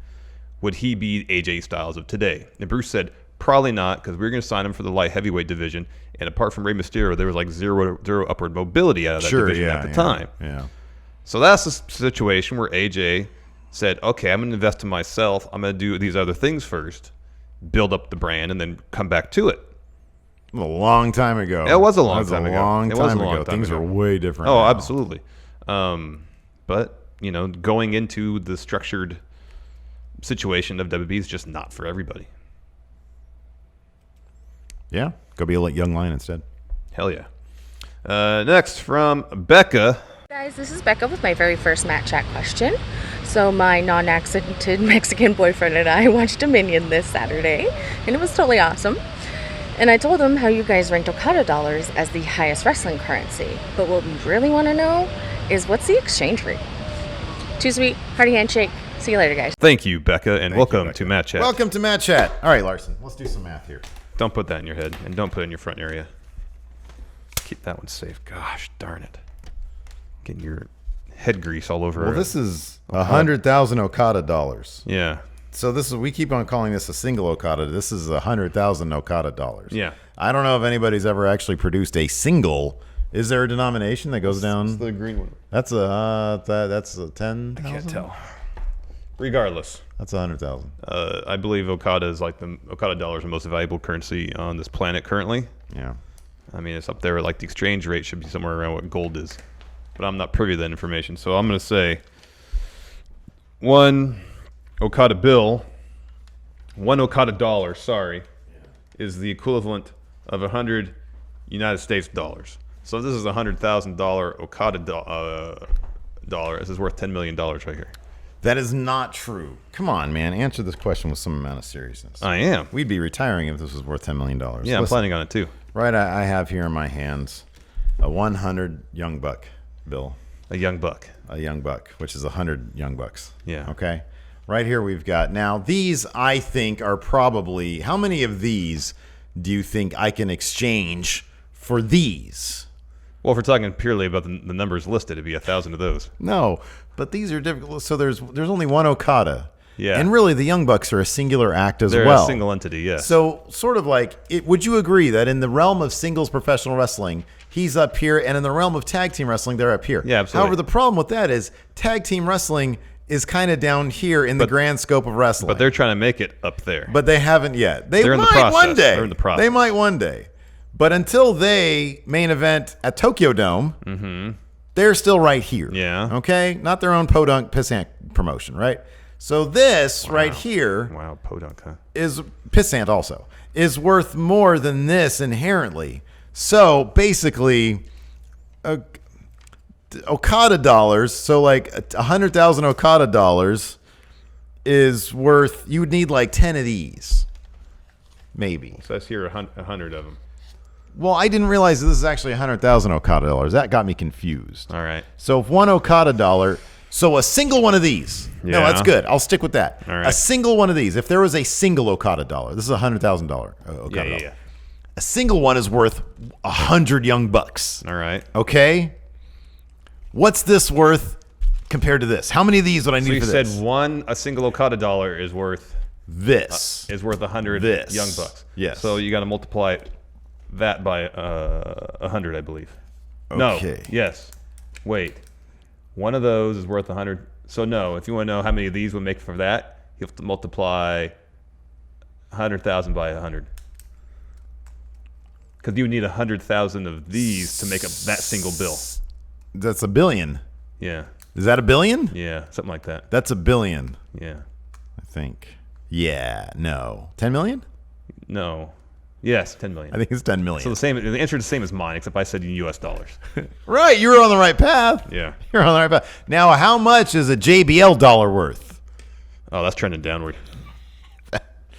would he be AJ Styles of today? And Bruce said, probably not, because we were going to sign him for the light heavyweight division. And apart from Rey Mysterio, there was like zero upward mobility out of that division at the time. Yeah. So that's the situation where AJ said, okay, I'm going to invest in myself. I'm going to do these other things first, build up the brand, and then come back to it. A long time ago. It was a long time ago. It was a long time ago. Things are way different Oh, now. absolutely. But, going into the structured situation of WWE is just not for everybody. Yeah. Go be a young lion instead. Hell yeah. Next from Becca. Guys, this is Becca with my very first Matt Chat question. So my non-accidented Mexican boyfriend and I watched Dominion this Saturday, and it was totally awesome. And I told him how you guys ranked Okada dollars as the highest wrestling currency. But what we really want to know is, what's the exchange rate? Too sweet. Hearty handshake. See you later, guys. Thank you, Becca, and welcome to Matt Chat. Welcome to Matt Chat. All right, Larson, let's do some math here. Don't put that in your head, and don't put it in your front area. Keep that one safe. Gosh darn it. Getting your head grease all over. Well, this is 100,000 Okada dollars. Yeah. So we keep on calling this a single Okada. This is 100,000 Okada dollars. Yeah. I don't know if anybody's ever actually produced a single. Is there a denomination that goes down? It's the green one. That's a 10,000. I can't tell. Regardless, that's 100,000. I believe Okada is like the Okada dollar is the most valuable currency on this planet currently. Yeah. I mean, it's up there. Like the exchange rate should be somewhere around what gold is, but I'm not privy to that information. So I'm going to say one Okada dollar, is the equivalent of 100 United States dollars. So this is a $100,000 Okada dollar. This is worth $10 million right here. That is not true. Come on, man. Answer this question with some amount of seriousness. I am. We'd be retiring if this was worth $10 million. Yeah, I'm planning on it too. Right, I have here in my hands a 100 Young Buck bill. A Young Buck. A Young Buck, which is 100 Young Bucks. Yeah. Okay. Right here we've got. Now, these I think are probably, how many of these do you think I can exchange for these? Well, if we're talking purely about the numbers listed, it'd be 1,000 of those. No, but these are difficult. So there's only one Okada. Yeah. And really, the Young Bucks are a singular act as They're well. a single entity, yeah. So sort of like, would you agree that in the realm of singles professional wrestling, he's up here, and in the realm of tag team wrestling, they're up here? Yeah, absolutely. However, the problem with that is tag team wrestling is kind of down here in the grand scope of wrestling. But they're trying to make it up there. But they haven't yet. They're in the might process. one day. They're in the process. They might one day. But until they main event at Tokyo Dome, they're still right here. Yeah. Okay? Not their own podunk pissant promotion, right? So this right here podunk, huh? is pissant also, is worth more than this inherently. So basically, Okada dollars, so like 100,000 Okada dollars is worth, you would need like 10 of these. Maybe. So that's here 100 of them. Well, I didn't realize this is actually 100,000 Okada dollars. That got me confused. All right. So if one Okada dollar, so a single one of these. No, Yeah. that's good. I'll stick with that. All right. A single one of these. If there was a single Okada dollar, this is a $100,000 Okada dollar. Yeah. A single one is worth 100 Young Bucks. All right. Okay. What's this worth compared to this? How many of these would I need So you for said this? a single Okada dollar is worth This. is worth 100 This. Young Bucks. Yes. So you got to multiply that by 100, I believe. Okay. No. Yes. Wait. One of those is worth 100. So no, if you want to know how many of these would make for that, you have to multiply 100,000 by 100. Because you would need 100,000 of these to make up that single bill. That's $1 billion. Yeah. Is that $1 billion? Yeah, something like that. That's $1 billion. Yeah. I think. Yeah. No. 10 million? No. Yes, 10 million. I think it's 10 million. So the answer is the same as mine, except I said in U.S. dollars. Right. You were on the right path. Yeah. You're on the right path. Now, how much is a JBL dollar worth? Oh, that's trending downward.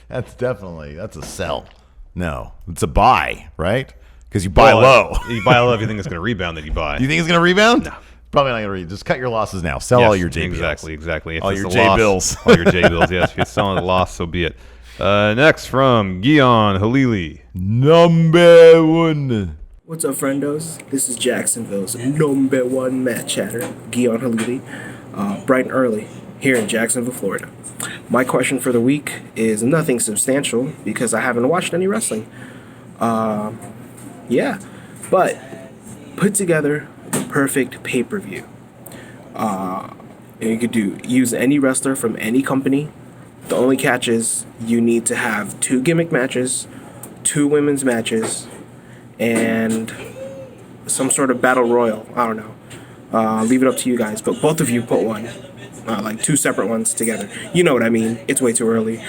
That's a sell. No, it's a buy, right? Because you buy low. You buy low if you think it's going to rebound, then you buy. You think it's going to rebound? No. Probably not going to rebound. Just cut your losses now. Sell Yes, all your JBLs. Exactly. If all it's your a loss, J-bills. all your J-bills, yes. If you're selling a loss, so be it. Next from Guion Halili. Number one. What's up, friendos? This is Jacksonville's number one Matt Chatter, Guion Halili, bright and early here in Jacksonville, Florida. My question for the week is nothing substantial because I haven't watched any wrestling. Yeah, but put together the perfect pay-per-view. And you could use any wrestler from any company. The only catch is you need to have 2 gimmick matches, 2 women's matches, and some sort of battle royal. I don't know. Leave it up to you guys, but both of you put one. Like 2 separate ones together. You know what I mean. It's way too early.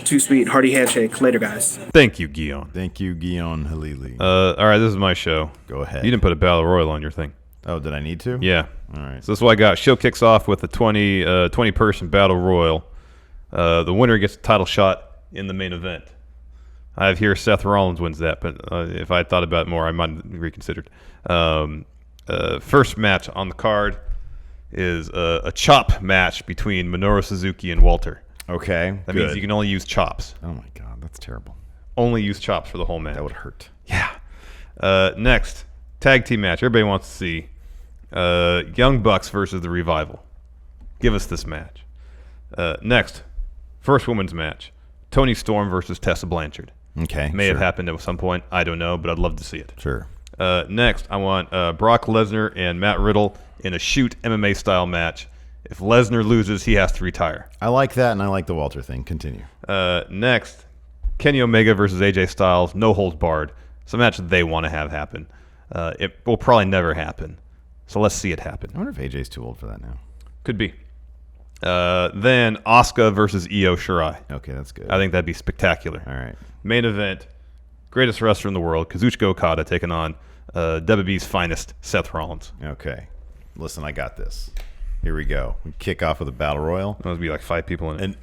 Too sweet. Hearty handshake. Later, guys. Thank you, Guion. Thank you, Guion Halili. All right, this is my show. Go ahead. You didn't put a battle royal on your thing. Oh, did I need to? Yeah. All right. So this is what I got. Show kicks off with a 20-person battle royal. The winner gets a title shot in the main event. I have here Seth Rollins wins that, but if I thought about it more, I might have reconsidered. First match on the card is a chop match between Minoru Suzuki and Walter. Okay. That means you can only use chops. Oh my God, that's terrible. Only use chops for the whole match. That would hurt. Yeah. Next, tag team match. Everybody wants to see Young Bucks versus the Revival. Give us this match. Next, first women's match. Toni Storm versus Tessa Blanchard. Okay. May have happened at some point. I don't know, but I'd love to see it. Sure. Next, I want Brock Lesnar and Matt Riddle in a shoot MMA style match. If Lesnar loses, he has to retire. I like that, and I like the Walter thing. Continue. Next, Kenny Omega versus AJ Styles, no holds barred. It's a match that they want to have happen. It will probably never happen. So let's see it happen. I wonder if AJ's too old for that now. Could be. Then Asuka versus Io Shirai. Okay, that's good. I think that'd be spectacular. All right. Main event, greatest wrestler in the world, Kazuchika Okada taking on WWE's finest, Seth Rollins. Okay. Listen, I got this. Here we go. We kick off with a battle royal. There'll be like 5 people in it.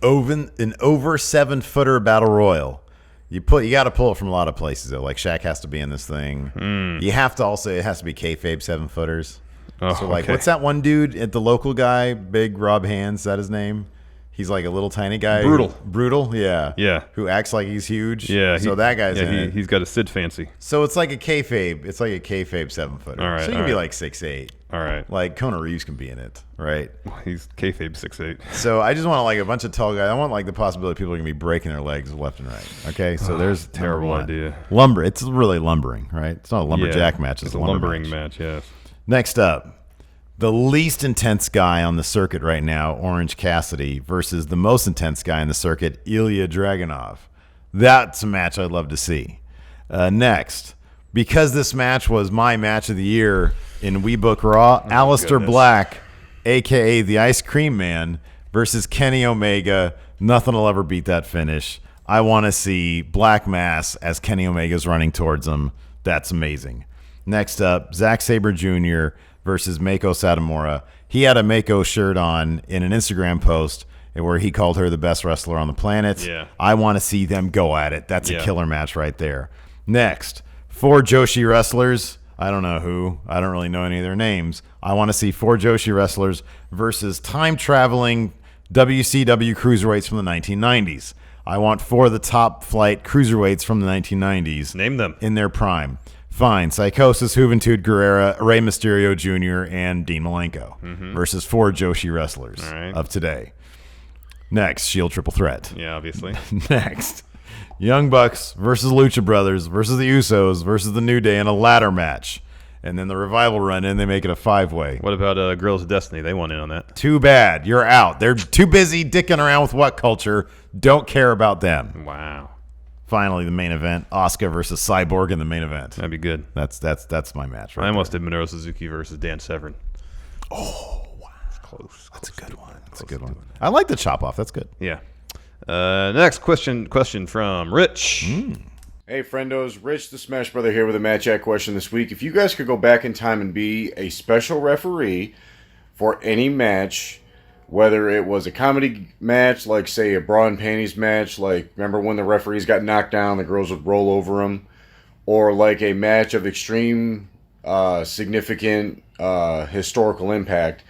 An over 7-footer battle royal. You got to pull it from a lot of places though. Like Shaq has to be in this thing. You have to also, it has to be kayfabe 7-footers. Oh, so like, okay. what's that one dude at the local guy? Big Rob Hands, is that his name? He's like a little tiny guy. Brutal, yeah. Yeah. Who acts like he's huge. Yeah. So that guy's in it. He's got a Sid fancy. So it's like a kayfabe. It's like a kayfabe 7-footer. All right. So you can be like 6'8". All right. Like Kona Reeves can be in it, right? He's kayfabe 6'8". So I just want like a bunch of tall guys. I want like the possibility people are gonna be breaking their legs left and right. Okay, so there's terrible idea. Lumber. It's really lumbering, right? It's not a lumberjack match. It's a lumbering match. Yes. Next up, the least intense guy on the circuit right now, Orange Cassidy, versus the most intense guy in the circuit, Ilya Dragunov. That's a match I'd love to see. Next, because this match was my match of the year in We Book Raw, Aleister Black, a.k.a. the Ice Cream Man, versus Kenny Omega. Nothing will ever beat that finish. I want to see Black Mass as Kenny Omega's running towards him. That's amazing. Next up, Zack Sabre Jr. versus Mako Satomura. He had a Mako shirt on in an Instagram post where he called her the best wrestler on the planet. Yeah. I want to see them go at it. That's a killer match right there. Next, 4 Joshi wrestlers. I don't know who. I don't really know any of their names. I want to see 4 Joshi wrestlers versus time-traveling WCW cruiserweights from the 1990s. I want 4 of the top-flight cruiserweights from the 1990s. Name them. In their prime. Fine. Psychosis, Juventud Guerrera, Rey Mysterio Jr., and Dean Malenko versus 4 Joshi wrestlers of today. Next, Shield Triple Threat. Yeah, obviously. Next, Young Bucks versus Lucha Brothers versus the Usos versus the New Day in a ladder match. And then the Revival run in, they make it a 5-way. What about Girls of Destiny? They want in on that. Too bad. You're out. They're too busy dicking around with what culture. Don't care about them. Wow. Finally, the main event, Asuka versus Cyborg in the main event. That'd be good. That's my match. Right I almost did Minoru Suzuki versus Dan Severn. Oh, wow. It's close. That's a good one. That's a good one. I like the chop off. That's good. Yeah. Next question from Rich. Hey, friendos. Rich, the Smash Brother here with a Match Act question this week. If you guys could go back in time and be a special referee for any match, whether it was a comedy match, like, say, a bra and panties match, like, remember when the referees got knocked down, the girls would roll over them, or like a match of extreme, significant, historical impact,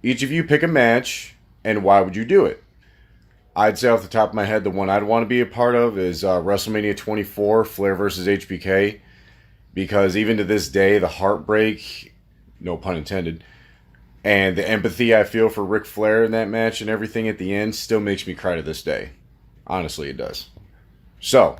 each of you pick a match, and why would you do it? I'd say off the top of my head, the one I'd want to be a part of is WrestleMania 24, Flair versus HBK. Because even to this day, the heartbreak, no pun intended, and the empathy I feel for Ric Flair in that match and everything at the end still makes me cry to this day. Honestly, it does. So,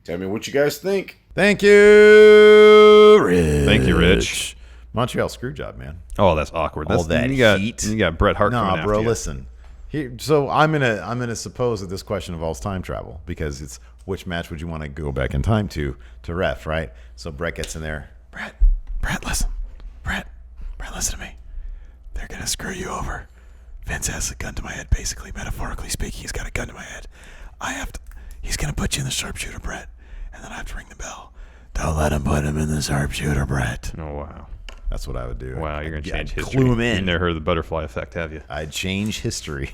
tell me what you guys think. Thank you, Rich. Thank you, Rich. Montreal Screwjob, man. Oh, that's awkward. All that heat. You got Bret Hart coming Nah, after bro, you. listen. Here, so I'm gonna suppose that this question involves time travel because it's which match would you want to go back in time to ref, right? So Brett gets in there. Brett, listen. Brett, listen to me. They're gonna screw you over. Vince has a gun to my head, basically, metaphorically speaking. He's got a gun to my head. He's gonna put you in the sharpshooter, Brett, and then I have to ring the bell. Don't let him put him in the sharpshooter, Brett. Oh, wow. That's what I would do. Wow, you're going to change I'd history. Clue him in. You've never heard of the butterfly effect, have you? I'd change history.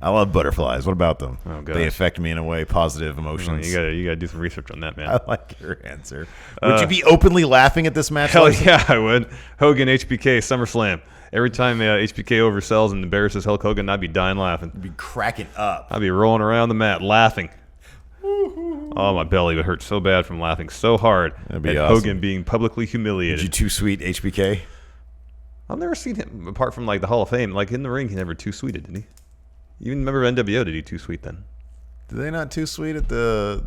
I love butterflies. What about them? Oh, gosh. They affect me in a way, positive emotions. You gotta do some research on that, man. I like your answer. Would you be openly laughing at this match? Hell Larson? yeah, I would. Hogan, HBK, SummerSlam. Every time HBK oversells and embarrasses Hulk Hogan, I'd be dying laughing. I'd be cracking up. I'd be rolling around the mat laughing. Oh, my belly would hurt so bad from laughing so hard That'd be at awesome. Hogan being publicly humiliated. Did you too sweet HBK? I've never seen him, apart from like the Hall of Fame, like in the ring, he never too sweeted, did he? You even remember NWO, did he too sweet then? Did they not too sweet at the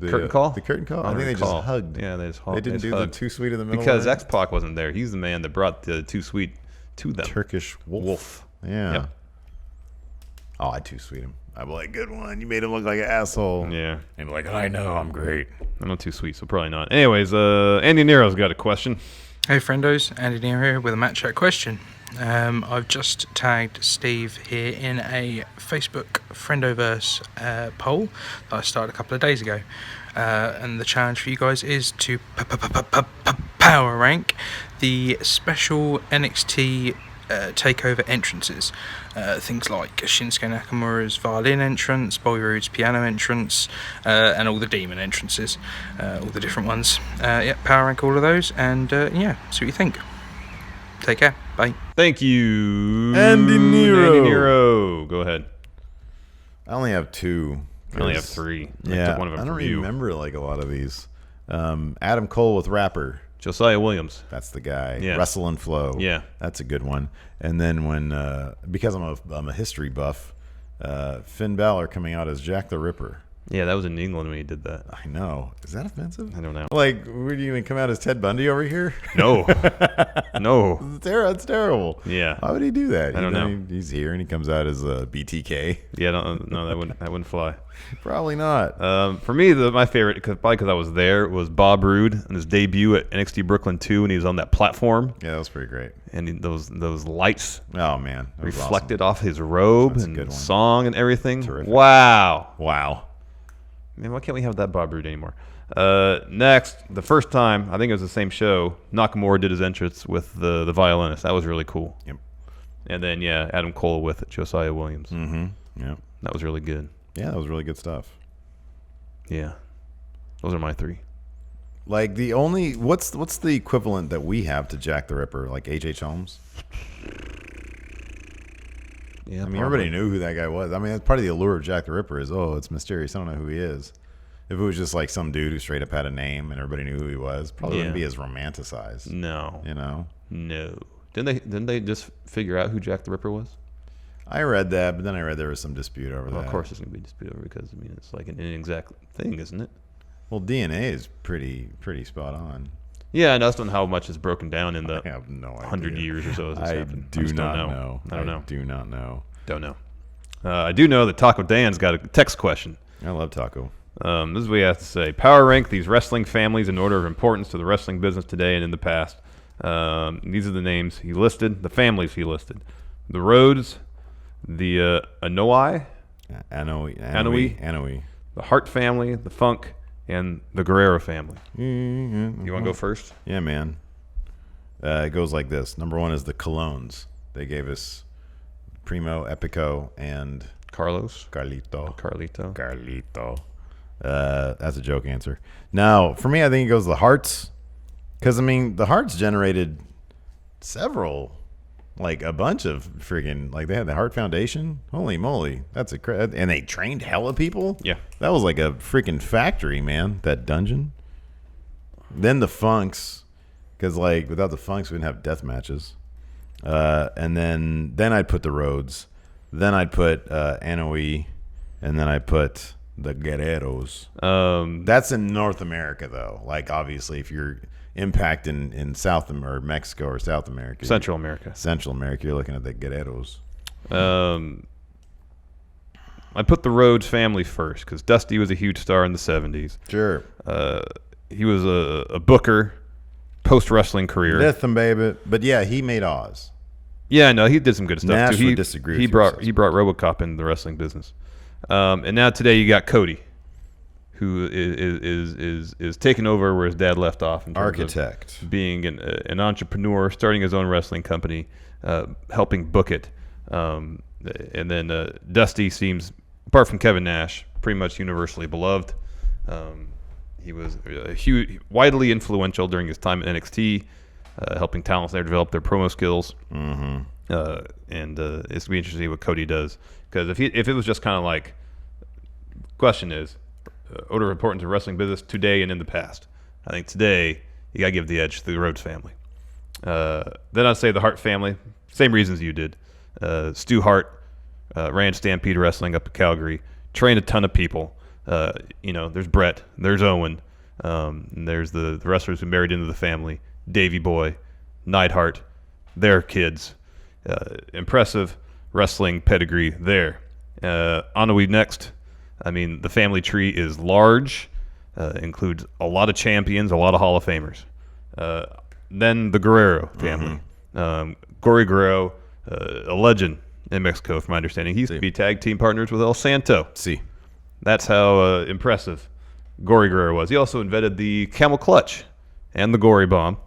curtain call? The curtain call? I think they just hugged. Yeah, they just hugged. They didn't do the too sweet in the middle because there? X-Pac wasn't there. He's the man that brought the too sweet to them. Turkish wolf. Yeah. Yep. Oh, I'd too sweet him. I'd be like, good one. You made him look like an asshole. Yeah. And be like, I know, I'm great. I'm not too sweet, so probably not. Anyways, Andy Nero's got a question. Hey friendos, Andy Nero here with a match chat question. I've just tagged Steve here in a Facebook Friendoverse poll that I started a couple of days ago. And the challenge for you guys is to power rank the special NXT takeover entrances. Things like Shinsuke Nakamura's violin entrance, Bobby Roode's piano entrance, and all the demon entrances, all the different ones. Power rank all of those, and see what you think. Take care. Bye. Thank you, Andy Nero. Andy Nero. Go ahead. I only have two. I only have three. I Yeah, took one of them I don't from you. remember like a lot of these. Adam Cole with Rapper. Josiah Williams. That's the guy. Yeah. Wrestle and Flow. Yeah. That's a good one. And then when, because I'm a history buff, Finn Balor coming out as Jack the Ripper. Yeah, that was in England when he did that. I know. Is that offensive? I don't know. Like, would you even come out as Ted Bundy over here? No. No. It's terrible. Yeah. Why would he do that? I don't know. He's here and he comes out as BTK. Yeah, no, that wouldn't fly. Probably not. For me, my favorite, probably because I was there, was Bob Roode and his debut at NXT Brooklyn 2, and he was on that platform. Yeah, that was pretty great. And those lights, oh man, that was reflected off his robe That's a and good one. song and everything. Terrific. Wow. Man, why can't we have that Bob Roode anymore? Next, the first time, I think it was the same show, Nakamura did his entrance with the violinist. That was really cool. Yep. And then, Adam Cole with Josiah Williams. Mm-hmm. Yep. That was really good. Yeah, that was really good stuff. Yeah. Those are my three. Like what's the equivalent that we have to Jack the Ripper? Like H.H. Holmes? Yeah, I mean, everybody knew who that guy was. I mean, that's part of the allure of Jack the Ripper is, it's mysterious. I don't know who he is. If it was just like some dude who straight up had a name and everybody knew who he was, probably wouldn't be as romanticized. No. You know? No. Didn't they just figure out who Jack the Ripper was? I read that, but then I read there was some dispute over that. Of course there's going to be a dispute over it because, I mean, it's like an inexact thing, isn't it? Well, DNA is pretty spot on. Yeah, and that's not how much is broken down in the I have no 100 idea. years or so as it's happened. I do not know. I don't know. do not know. Don't know. I do know that Taco Dan's got a text question. I love Taco. This is what he has to say. Power rank these wrestling families in order of importance to the wrestling business today and in the past. These are the names he listed, the families he listed. The Rhodes, the Anoa'i, the Hart family, the Funk, and the Guerrero family. Mm-hmm. You want to go first? Yeah, man. It goes like this. Number one is the Colognes. They gave us Primo, Epico, and Carlos. Carlito. That's a joke answer. Now, for me, I think it goes the Hearts. Because, I mean, the Hearts generated several Like a bunch of freaking, like they had the Heart Foundation. Holy moly, that's and they trained hella people. Yeah, that was like a freaking factory, man. That dungeon. Then the Funks, because like without the Funks, we didn't have death matches. And then I'd put the Rhodes. Then I'd put Anoa'i, and then I put the Guerreros. That's in North America, though. Like obviously, if you're Impact in South or Mexico or South America, Central America, you're looking at the Guerreros. I put the Rhodes family first because Dusty was a huge star in the 70s. Sure. He was a booker, post-wrestling career. Nothing, baby. But yeah, he made Oz. Yeah, no, he did some good stuff Nash too. would disagree with he you, brought RoboCop into the wrestling business. And now today you got Cody, who is taking over where his dad left off in terms Architect, of being an entrepreneur, starting his own wrestling company, helping book it. And then Dusty seems, apart from Kevin Nash, pretty much universally beloved. He was widely influential during his time at NXT, helping talents there develop their promo skills. Mm-hmm. And it's going to be interesting to see what Cody does. Because if it was just kind of like, question is, order of importance in wrestling business today and in the past. I think today you got to give the edge to the Rhodes family. Then I'd say the Hart family, same reasons you did. Stu Hart ran Stampede Wrestling up in Calgary, trained a ton of people. There's Brett, there's Owen, and there's the wrestlers who married into the family, Davey Boy, Neidhart, their kids. Impressive wrestling pedigree there. Anoa'i next. I mean, the family tree is large, includes a lot of champions, a lot of Hall of Famers. Then the Guerrero family. Gory Guerrero, a legend in Mexico, from my understanding. He used to be tag team partners with El Santo. See. That's how impressive Gory Guerrero was. He also invented the camel clutch and the Gory bomb.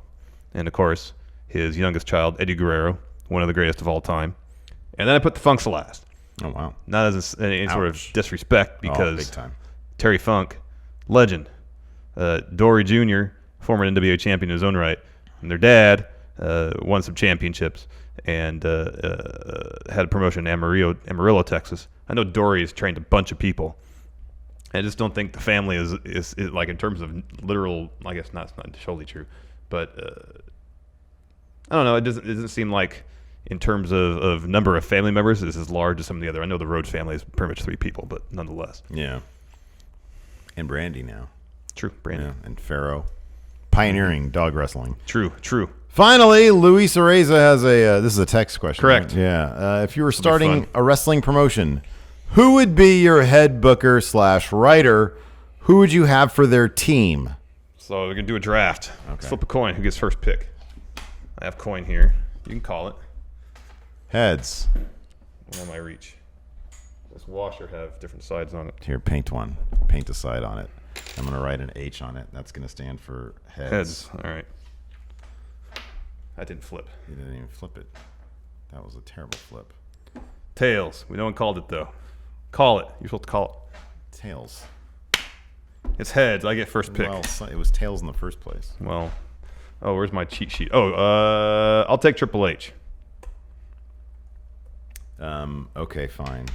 And, of course, his youngest child, Eddie Guerrero, one of the greatest of all time. And then I put the Funks last. Oh, wow. Not as any sort of disrespect, because big time. Terry Funk, legend. Dory Jr., former NWA champion in his own right. And their dad won some championships and had a promotion in Amarillo, Texas. I know Dory has trained a bunch of people. I just don't think the family is like, in terms of literal, I guess not, it's not totally true, but I don't know. It doesn't seem like, in terms of number of family members, is as large as some of the other. I know the Rhodes family is pretty much 3 people, but nonetheless. Yeah. And Brandy now. True, Brandy. Yeah, and Pharaoh. Pioneering dog wrestling. True. Finally, Luis Areza has this is a text question. Correct. Right? Yeah. If you were starting a wrestling promotion, who would be your head booker / writer? Who would you have for their team? So we're going to do a draft. Okay. Let's flip a coin. Who gets first pick? I have coin here. You can call it. Heads. Within my reach. This washer have different sides on it. Here, paint one. Paint a side on it. I'm going to write an H on it. That's going to stand for heads. Heads. All right. I didn't flip. You didn't even flip it. That was a terrible flip. Tails. No one called it, though. Call it. You're supposed to call it. Tails. It's heads. I get first pick. Well, it was tails in the first place. Well, where's my cheat sheet? I'll take Triple H. Okay, fine.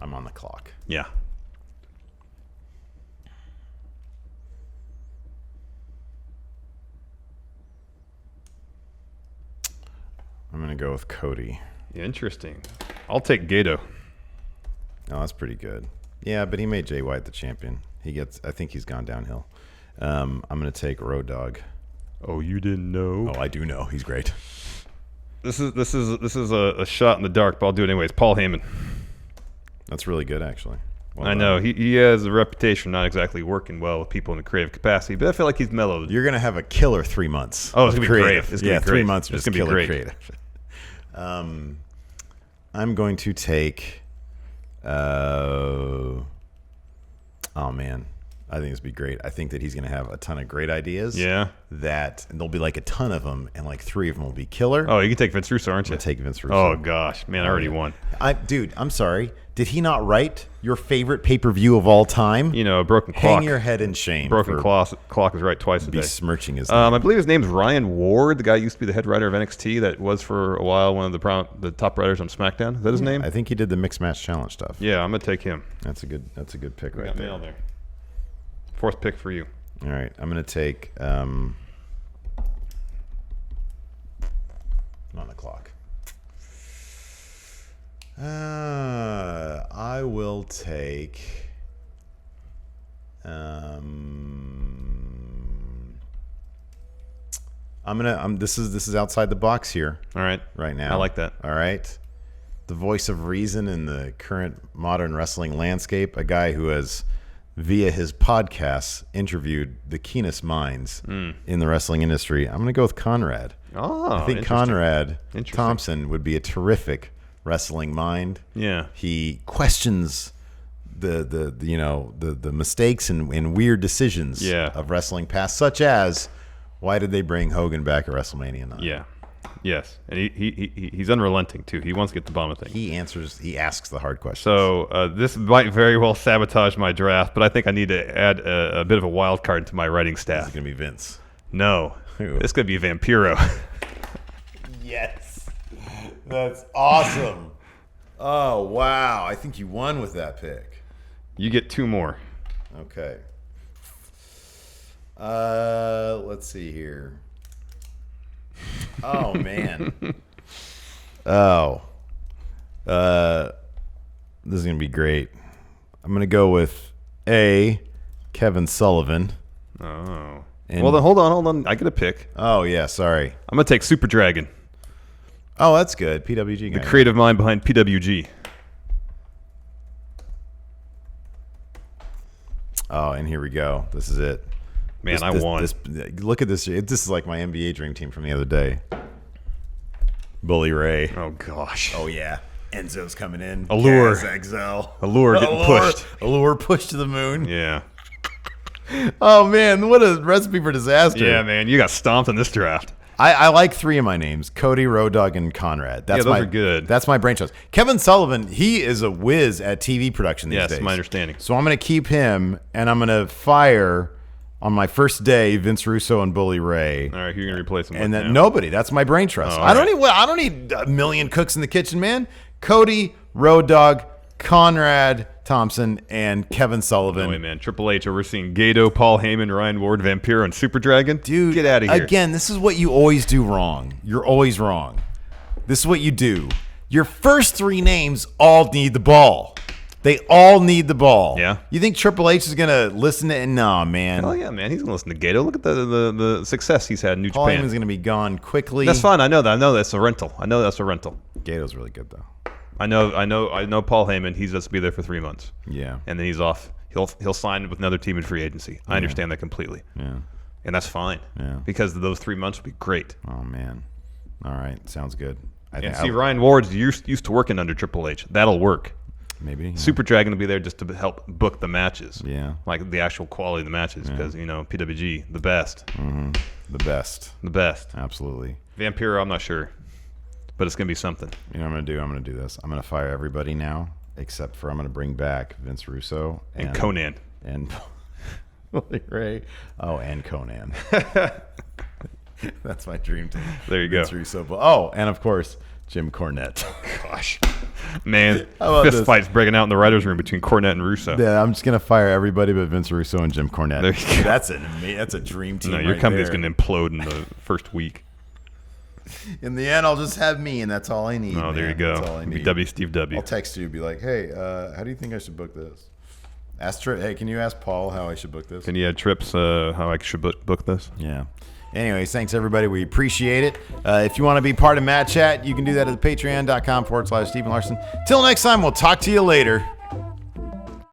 I'm on the clock. Yeah. I'm going to go with Cody. Interesting. I'll take Gato. Oh, that's pretty good. Yeah, but he made Jay White the champion. I think he's gone downhill. I'm going to take Road Dogg. Oh, you didn't know? Oh, I do know. He's great. This is a shot in the dark, but I'll do it anyways. Paul Heyman. That's really good, actually. Well, I know. He has a reputation not exactly working well with people in a creative capacity, but I feel like he's mellowed. You're going to have a killer 3 months. Oh, it's going to be great. It's gonna be 3 months. It's going to be great. Creative. I'm going to take... oh, man. I think this would be great. I think that he's going to have a ton of great ideas. Yeah. And there'll be like a ton of them, and like 3 of them will be killer. Oh, you can take Vince Russo, aren't you? I'm going to take Vince Russo. Oh, gosh. Man, I already won. Dude, I'm sorry. Did he not write your favorite pay-per-view of all time? You know, a broken clock. Hang your head in shame. Broken clock is right twice a day. Besmirching his name. I believe his name's Ryan Ward, the guy who used to be the head writer of NXT that was for a while one of the top writers on SmackDown. Is that his name? I think he did the Mixed Match Challenge stuff. Yeah, I'm going to take him. That's a good pick right there. Nailed there. Fourth pick for you. All right, I'm going to take on the clock. I will take this is outside the box here. All right. Right now. I like that. All right. The voice of reason in the current modern wrestling landscape, a guy who has via his podcasts interviewed the keenest minds in the wrestling industry. I'm going to go with Conrad. Oh, I think Conrad Thompson would be a terrific wrestling mind. Yeah. He questions the mistakes and weird decisions of wrestling past, such as why did they bring Hogan back at WrestleMania 9? Yeah. Yes. And he's unrelenting too. He wants to get to the bottom of things. He asks the hard questions. So this might very well sabotage my draft, but I think I need to add a bit of a wild card to my writing staff. Is it going to be Vince? No. It's going to be Vampiro. Yes. That's awesome. Oh, wow. I think you won with that pick. You get two more. Okay. Let's see here. Oh, man. This is going to be great. I'm going to go with Kevin Sullivan. Oh. Well, then hold on. I get a pick. Oh, yeah, sorry. I'm going to take Super Dragon. Oh, that's good. PWG guy. The creative mind behind PWG. Oh, and here we go. This is it. Man, I won. Look at this. This is like my NBA dream team from the other day. Bully Ray. Oh, gosh. Oh, yeah. Enzo's coming in. Allure. Exel. Allure getting pushed. Allure pushed to the moon. Yeah. Oh, man. What a recipe for disaster. Yeah, man. You got stomped in this draft. I like three of my names: Cody, Road Dogg, and Conrad. Those are good. That's my brain trust. Kevin Sullivan, he is a whiz at TV production these days. Yes, my understanding. So I'm going to keep him, and I'm going to fire on my first day Vince Russo and Bully Ray. All right, who are you going to replace him and with then now? nobody. That's my brain trust. Oh, I don't need a million cooks in the kitchen, man. Cody, Road Dogg, Conrad Thompson, and Kevin Sullivan. No way, man. Triple H overseeing Gato, Paul Heyman, Ryan Ward, Vampiro, and Super Dragon. Dude, get out of here. Again, this is what you always do wrong. You're always wrong. This is what you do. Your first three names all need the ball. They all need the ball. Yeah. You think Triple H is going to listen to it? No, man. Hell yeah, man. He's going to listen to Gato. Look at the success he's had in New Paul Japan. Heyman's going to be gone quickly. That's fine. I know that. I know that's a rental. Gato's really good, though. I know Paul Heyman. He's just be there for 3 months. Yeah. And then he's off. He'll sign with another team in free agency. I understand that completely. Yeah. And that's fine. Yeah. Because those 3 months will be great. Oh, man. All right. Sounds good. Ryan Ward's used to working under Triple H. That'll work. Maybe. Yeah. Super Dragon will be there just to help book the matches. Yeah. Like the actual quality of the matches. Because, PWG, the best. Mm-hmm. The best. Absolutely. Vampiro, I'm not sure. But it's going to be something. You know what I'm going to do this. I'm going to fire everybody now, except for I'm going to bring back Vince Russo. And Conan. And Ray. Oh, and Conan. That's my dream team. There you Vince go. Russo. Oh, and of course, Jim Cornette. Oh, gosh. Man, fist fights breaking out in the writer's room between Cornette and Russo. Yeah, I'm just going to fire everybody but Vince Russo and Jim Cornette. There you go. That's a dream team. No, your right company's there. going to implode in the first week. In the end, I'll just have me, and that's all I need. Oh, there you go. That's all I need. W Steve W. I'll text you, be like, hey, how do you think I should book this? Hey, can you ask Paul how I should book this? Can you add Trips how I should book this? Yeah. Anyways, thanks everybody. We appreciate it. If you want to be part of Matt Chat, you can do that at patreon.com/Stephen Larson. Till next time, we'll talk to you later.